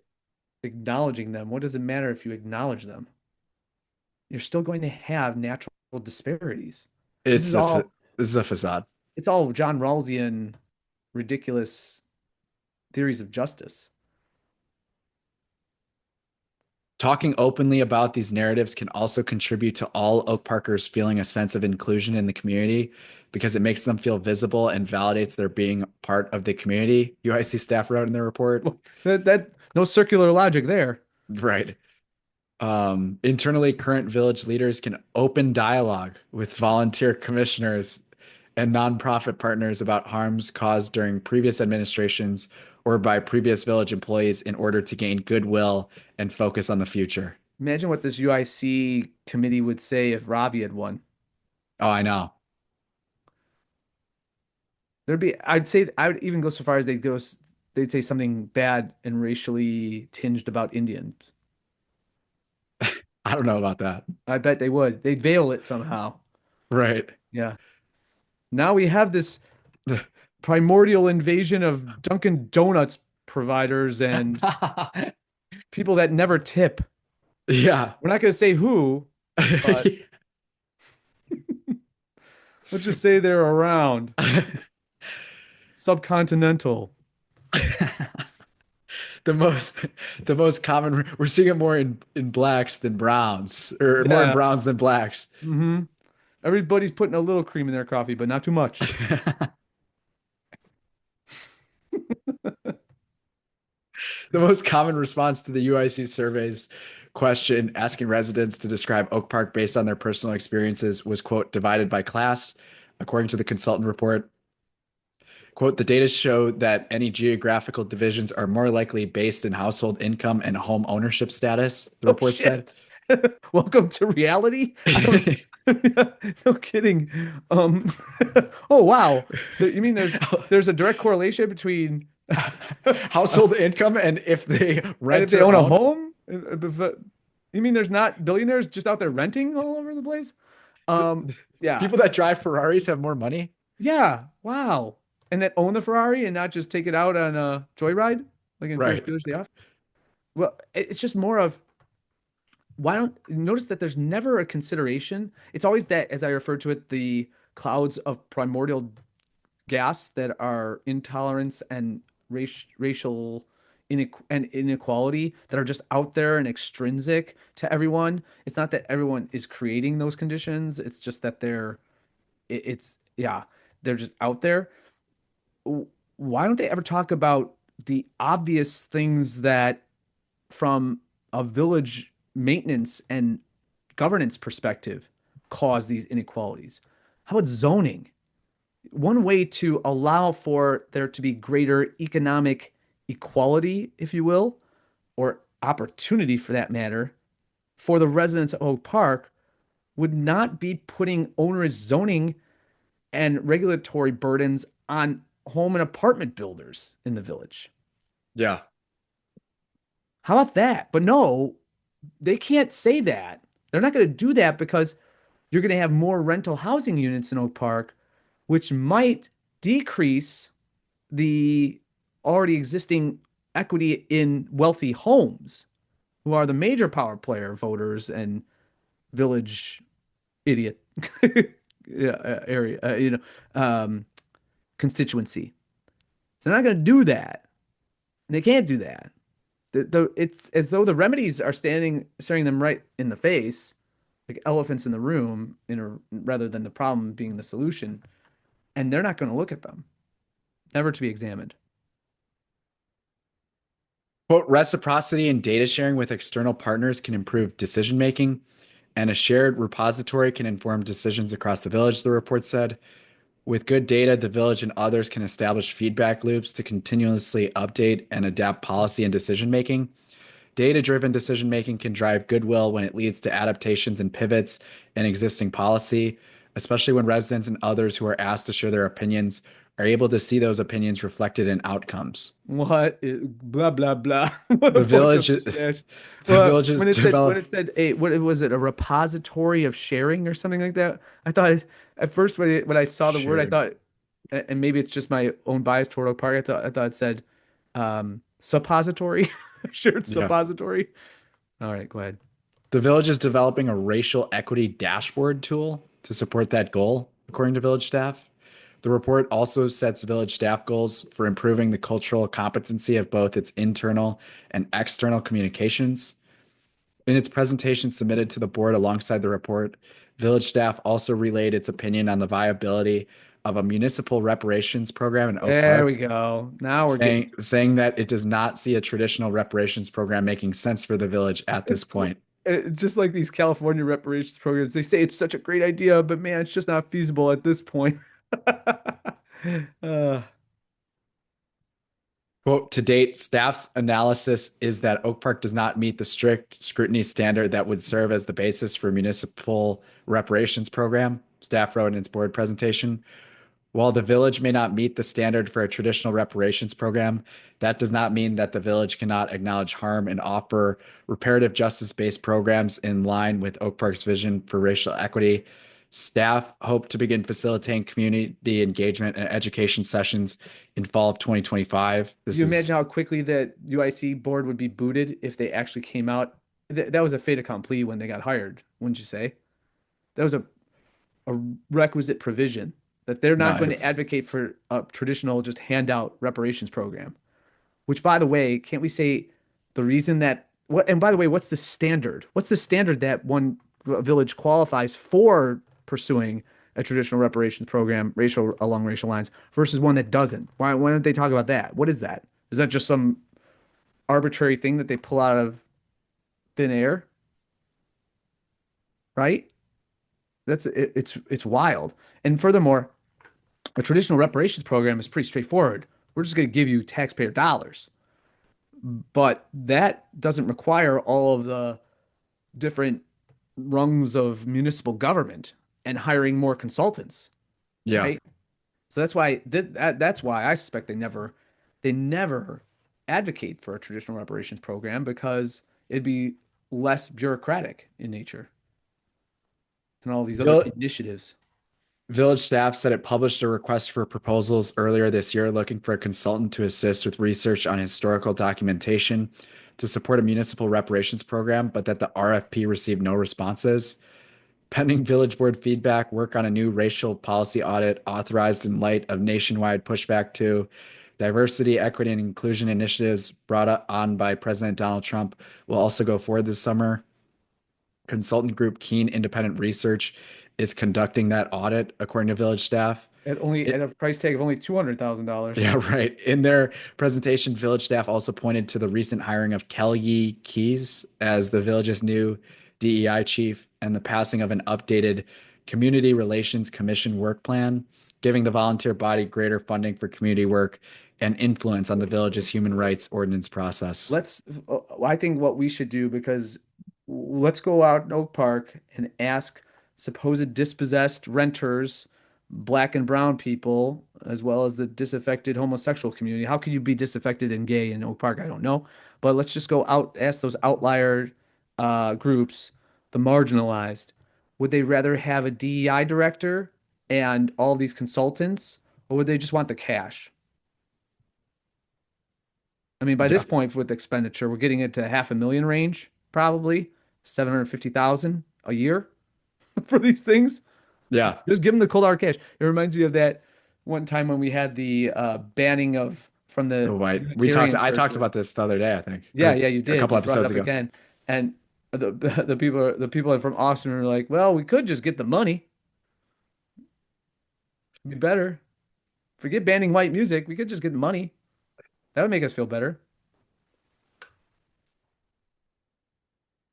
acknowledging them, what does it matter if you acknowledge them? You're still going to have natural disparities. This it's is a all this is a facade. it's all John Rawlsian ridiculous theories of justice. Talking openly about these narratives can also contribute to all Oak Parkers feeling a sense of inclusion in the community because it makes them feel visible and validates their being part of the community, UIC staff wrote in their report. That no circular logic there. Right. Internally, current village leaders can open dialogue with volunteer commissioners and nonprofit partners about harms caused during previous administrations or by previous village employees in order to gain goodwill and focus on the future. Imagine what this UIC committee would say if Ravi had won. Oh, I know. I'd say, I would even go so far as they'd say something bad and racially tinged about Indians. I don't know about that. I bet they would. They'd veil it somehow. Right. Yeah. Now we have this primordial invasion of Dunkin' Donuts providers and people that never tip. Yeah. We're not going to say who, but let's just say they're around. Subcontinental. the most the most common, we're seeing it more in blacks than browns, or more in Yeah. browns than blacks. Mm-hmm. Everybody's putting a little cream in their coffee, but not too much. The most common response to the UIC surveys question asking residents to describe Oak Park based on their personal experiences was, quote, divided by class, according to the consultant report. Quote, the data show that any geographical divisions are more likely based in household income and home ownership status, the Oh report said. shit. Welcome to reality. I don't, no kidding. Oh wow. You mean there's a direct correlation between Household income and if they and rent if they or own a home? You mean there's not billionaires just out there renting all over the place? Yeah. People that drive Ferraris have more money. Yeah. Wow. And that own the Ferrari and not just take it out on a joyride, like in Ferris Right. Bueller's Day Off. Well, it's just more of why don't notice that there's never a consideration. It's always that, as I refer to it, the clouds of primordial gas that are intolerance and racial inequality that are just out there and extrinsic to everyone. It's not that everyone is creating those conditions. It's just that it's yeah, they're just out there. Why don't they ever talk about the obvious things that from a village maintenance and governance perspective cause these inequalities? How about zoning? One way to allow for there to be greater economic equality, if you will, or opportunity for that matter, for the residents of Oak Park would not be putting onerous zoning and regulatory burdens on home and apartment builders in the village. Yeah. How about that? But no, they can't say that. They're not going to do that because you're going to have more rental housing units in Oak Park, which might decrease the already existing equity in wealthy homes, who are the major power player voters and village idiot area, constituency. So they're not going to do that. They can't do that. It's as though the remedies are staring them right in the face, like elephants in the room, rather than the problem being the solution, and they're not going to look at them, never to be examined. Quote, reciprocity and data sharing with external partners can improve decision making, and a shared repository can inform decisions across the village, the report said. With good data, the village and others can establish feedback loops to continuously update and adapt policy and decision making. Data-driven decision making can drive goodwill when it leads to adaptations and pivots in existing policy, especially when residents and others who are asked to share their opinions are able to see those opinions reflected in outcomes. Blah blah blah. What a The bunch of village, pistache. the Well, village is when developed. it said a what was it, a repository of sharing or something like that? I thought at first when I saw the word, I Shared. thought, and maybe it's just my own bias toward Oak Park. I thought it said suppository, shared Yeah. suppository. All right, go ahead. The village is developing a racial equity dashboard tool to support that goal, according to village staff. The report also sets village staff goals for improving the cultural competency of both its internal and external communications. In its presentation submitted to the board alongside the report, village staff also relayed its opinion on the viability of a municipal reparations program in Oak There we Park, go. Now we're getting saying that it does not see a traditional reparations program making sense for the village at this it's point. just like these California reparations programs. They say it's such a great idea, but man, it's just not feasible at this point. Uh, Quote, to date, staff's analysis is that Oak Park does not meet the strict scrutiny standard that would serve as the basis for a municipal reparations program, staff wrote in its board presentation. While the village may not meet the standard for a traditional reparations program, that does not mean that the village cannot acknowledge harm and offer reparative justice-based programs in line with Oak Park's vision for racial equity. Staff hope to begin facilitating community engagement and education sessions in fall of 2025. do This you is imagine how quickly that UIC board would be booted if they actually came out? That was a fait accompli when they got hired, wouldn't you say? That was a requisite provision that they're no, not going to it's advocate for a traditional just handout reparations program. Which, by the way, can't we say the reason that what? And by the way, what's the standard? What's the standard that one village qualifies for pursuing a traditional reparations program, racial along racial lines, versus one that doesn't? Why don't they talk about that? What is that? Is that just some arbitrary thing that they pull out of thin air? Right? It's wild. And furthermore, a traditional reparations program is pretty straightforward. We're just going to give you taxpayer dollars. But that doesn't require all of the different rungs of municipal government and hiring more consultants, yeah. right? So that's why I suspect they never advocate for a traditional reparations program because it'd be less bureaucratic in nature than all these other Vill- initiatives. Village staff said it published a request for proposals earlier this year looking for a consultant to assist with research on historical documentation to support a municipal reparations program, but that the RFP received no responses. Pending village board feedback, work on a new racial policy audit authorized in light of nationwide pushback to diversity, equity, and inclusion initiatives brought on by President Donald Trump will also go forward this summer. Consultant group Keen Independent Research is conducting that audit, according to village staff. At a price tag of only $200,000. Yeah, right. In their presentation, village staff also pointed to the recent hiring of Kelly Keys as the village's new DEI chief and the passing of an updated Community Relations Commission work plan, giving the volunteer body greater funding for community work and influence on the village's human rights ordinance process. I think what we should do, because let's go out in Oak Park and ask supposed dispossessed renters, black and brown people, as well as the disaffected homosexual community. How could you be disaffected and gay in Oak Park? I don't know. But let's just go out, ask those outlier groups, the marginalized, would they rather have a DEI director and all these consultants, or would they just want the cash? I mean, by Yeah. this point with expenditure, we're getting into $500,000 range, probably 750,000 a year for these things. Yeah. Just give them the cold hard cash. It reminds me of that one time when we had the banning of from The the white. Unitarian I talked churches. about this the other day, I think, Yeah, or yeah, you a did. couple You brought it episodes up ago. again, and the people from Austin are like, well, we could just get the money. It'd be better. Forget banning white music. We could just get the money. That would make us feel better.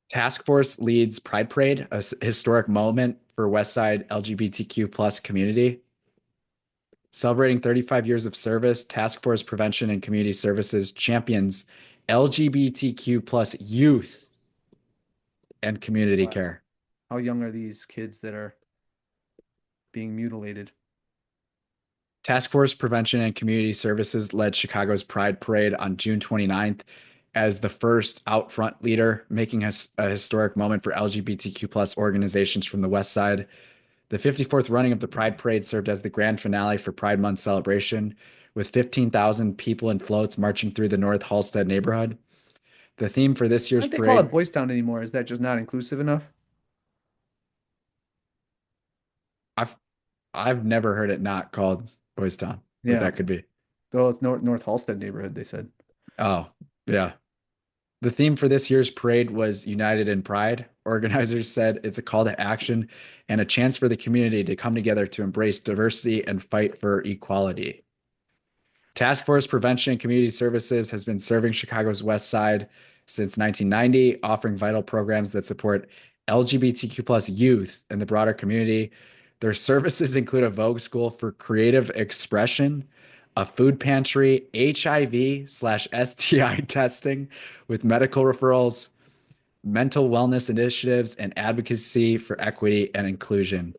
Task Force leads Pride Parade, a historic moment for West Side LGBTQ plus community. Celebrating 35 years of service, Task Force Prevention and Community Services champions LGBTQ plus youth and community Wow. care. How young are these kids that are being mutilated? Task Force Prevention and Community Services led Chicago's Pride Parade on June 29th as the first out front leader, making a historic moment for LGBTQ plus organizations from the West Side. The 54th running of the Pride Parade served as the grand finale for Pride Month celebration, with 15,000 people in floats marching through the North Halsted neighborhood. The theme for this Why year's don't they call it parade, Boys Town anymore? Is that just not inclusive enough? I've I've never heard it not called Boys Town, but Yeah. that could be. Though it's North Halsted neighborhood, they said. Oh, yeah. The theme for this year's parade was United in Pride. Organizers said it's a call to action and a chance for the community to come together to embrace diversity and fight for equality. Task Force Prevention and Community Services has been serving Chicago's West Side since 1990, offering vital programs that support LGBTQ plus youth and the broader community. Their services include a Vogue School for Creative Expression, a food pantry, HIV/STI testing with medical referrals, mental wellness initiatives, and advocacy for equity and inclusion.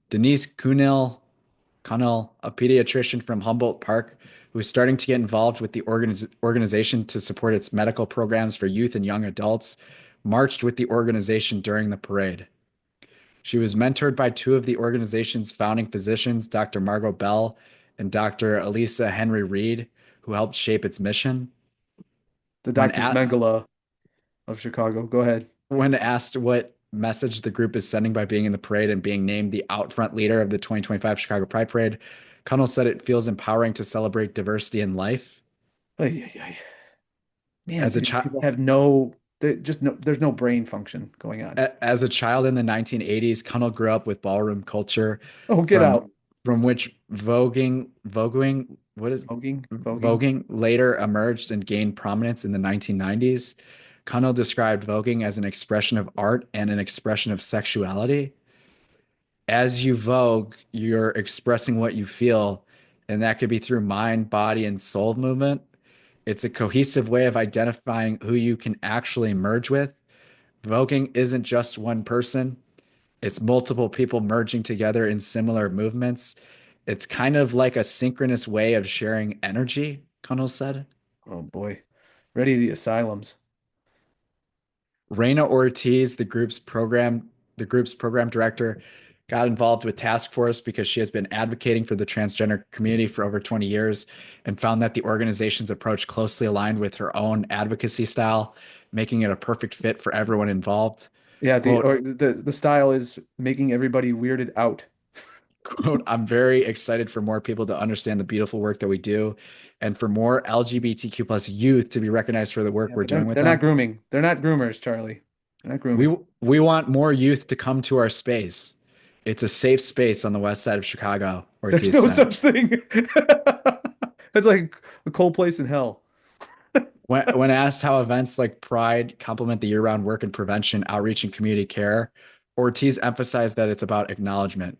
Denise Connell, a pediatrician from Humboldt Park, who's starting to get involved with the organization to support its medical programs for youth and young adults, marched with the organization during the parade. She was mentored by two of the organization's founding physicians, Dr. Margot Bell and Dr. Elisa Henry Reed, who helped shape its mission. The When, Doctors at, Mengele of Chicago. Go ahead. when asked what message the group is sending by being in the parade and being named the out front leader of the 2025 Chicago Pride Parade, Connell said it feels empowering to celebrate diversity in life. Ay, ay, ay. Man, As a these child, people have no, just no, there's no brain function going on. as a child in the 1980s, Connell grew up with ballroom culture, Oh, get from out. from which what is Voguing. voguing later emerged and gained prominence in the 1990s. Connell described voguing as an expression of art and an expression of sexuality. As you vogue, you're expressing what you feel, and that could be through mind, body, and soul movement. It's a cohesive way of identifying who you can actually merge with. Voguing isn't just one person, it's multiple people merging together in similar movements. It's kind of like a synchronous way of sharing energy, Connell said. Oh boy. Ready the asylums. Reina Ortiz, the group's program director, got involved with Task Force because she has been advocating for the transgender community for over 20 years and found that the organization's approach closely aligned with her own advocacy style, making it a perfect fit for everyone involved. Yeah, Quote, the style is making everybody weirded out. quote, I'm very excited for more people to understand the beautiful work that we do and for more LGBTQ plus youth to be recognized for the work Yeah, we're but doing with they're not them. grooming. They're not groomers, Charlie. They're not grooming. We want more youth to come to our space. It's a safe space on the west side of Chicago, There's Ortiz no said. such thing. It's like a cold place in hell. When asked how events like Pride complement the year-round work in prevention, outreach, and community care, Ortiz emphasized that it's about acknowledgement.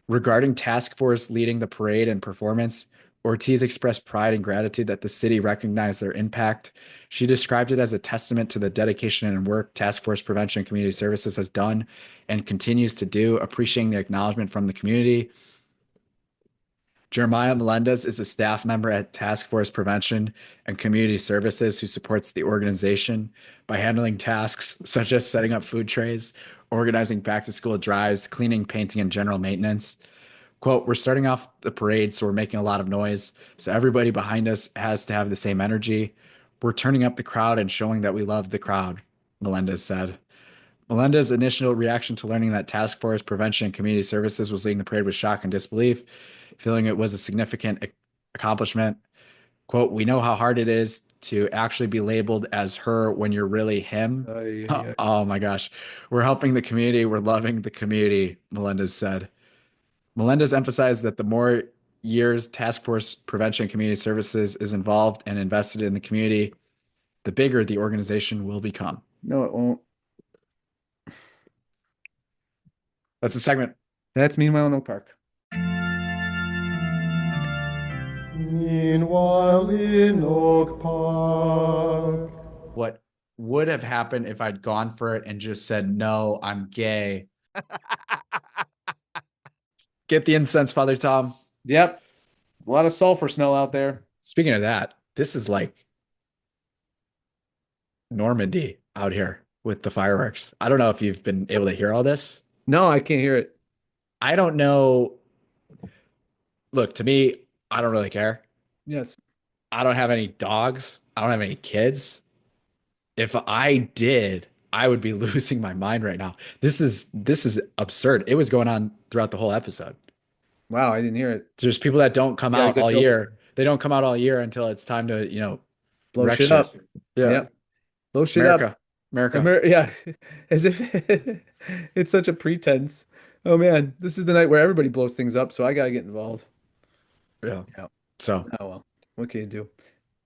Regarding Task Force leading the parade and performance, Ortiz expressed pride and gratitude that the city recognized their impact. She described it as a testament to the dedication and work Task Force Prevention and Community Services has done and continues to do, appreciating the acknowledgement from the community. Jeremiah Melendez is a staff member at Task Force Prevention and Community Services who supports the organization by handling tasks such as setting up food trays, organizing back to school drives, cleaning, painting, and general maintenance. Quote, we're starting off the parade, so we're making a lot of noise. So everybody behind us has to have the same energy. We're turning up the crowd and showing that we love the crowd, Melendez said. Melendez's initial reaction to learning that Task Force Prevention and Community Services was leading the parade was shock and disbelief, feeling it was a significant accomplishment. Quote, we know how hard it is to actually be labeled as her when you're really him. Ay, ay, ay. Oh my gosh. We're helping the community. We're loving the community, Melendez said. Melendez emphasized that the more years Task Force Prevention and Community Services is involved and invested in the community, the bigger the organization will become. No, it won't. That's the segment. That's Meanwhile in Oak Park. Meanwhile in Oak Park. What would have happened if I'd gone for it and just said, no, I'm gay? Get the incense, Father Tom. Yep. A lot of sulfur smell out there. Speaking of that, this is like Normandy out here with the fireworks. I don't know if you've been able to hear all this. No, I can't hear it. I don't know. Look, to me, I don't really care. Yes. I don't have any dogs. I don't have any kids. If I did, I would be losing my mind right now. This is absurd. It was going on throughout the whole episode. Wow, I didn't hear it. There's people that don't come Yeah, out good all filter. year. They don't come out all year until it's time to, Blow wreck shit up. Yeah. Yep. Blow shit up. America. Yeah. As if it's such a pretense. Oh man, this is the night where everybody blows things up, so I gotta get involved. Yeah. Yeah. So Oh well. What can you do?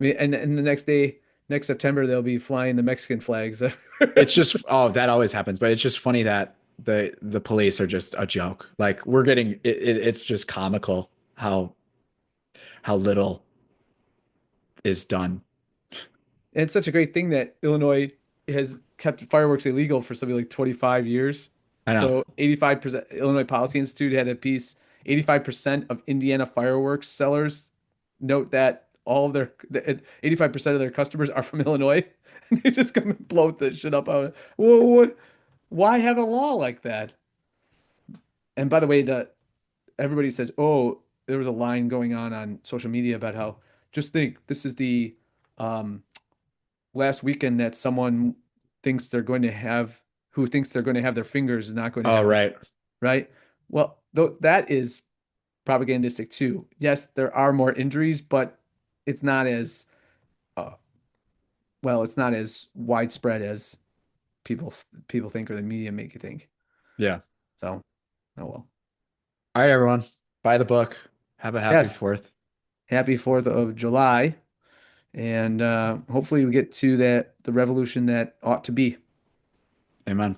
I mean, and the next day, next September, they'll be flying the Mexican flags. it's just that always happens, but it's just funny that the police are just a joke. Like we're getting it's just comical how little is done. And it's such a great thing that Illinois has kept fireworks illegal for something like 25 years. I know. So 85% Illinois Policy Institute had a piece, 85% of Indiana fireworks sellers note that all of their 85% of their customers are from Illinois. And they just come and blow this shit up. Whoa, why have a law like that? And by the way, everybody says, "Oh, there was a line going on social media about how just think this is the um last weekend that someone thinks they're going to have who thinks they're going to have their fingers is not going to Oh, have right. right? Well, though that is propagandistic too. Yes, there are more injuries, but it's not as uh, it's not as widespread as people think or the media make you think. Yeah. So, oh well. All right, everyone. Buy the book. Have a happy Yes. 4th. Happy 4th of July. And hopefully we get to the revolution that ought to be. Amen.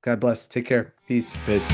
God bless. Take care. Peace. Peace.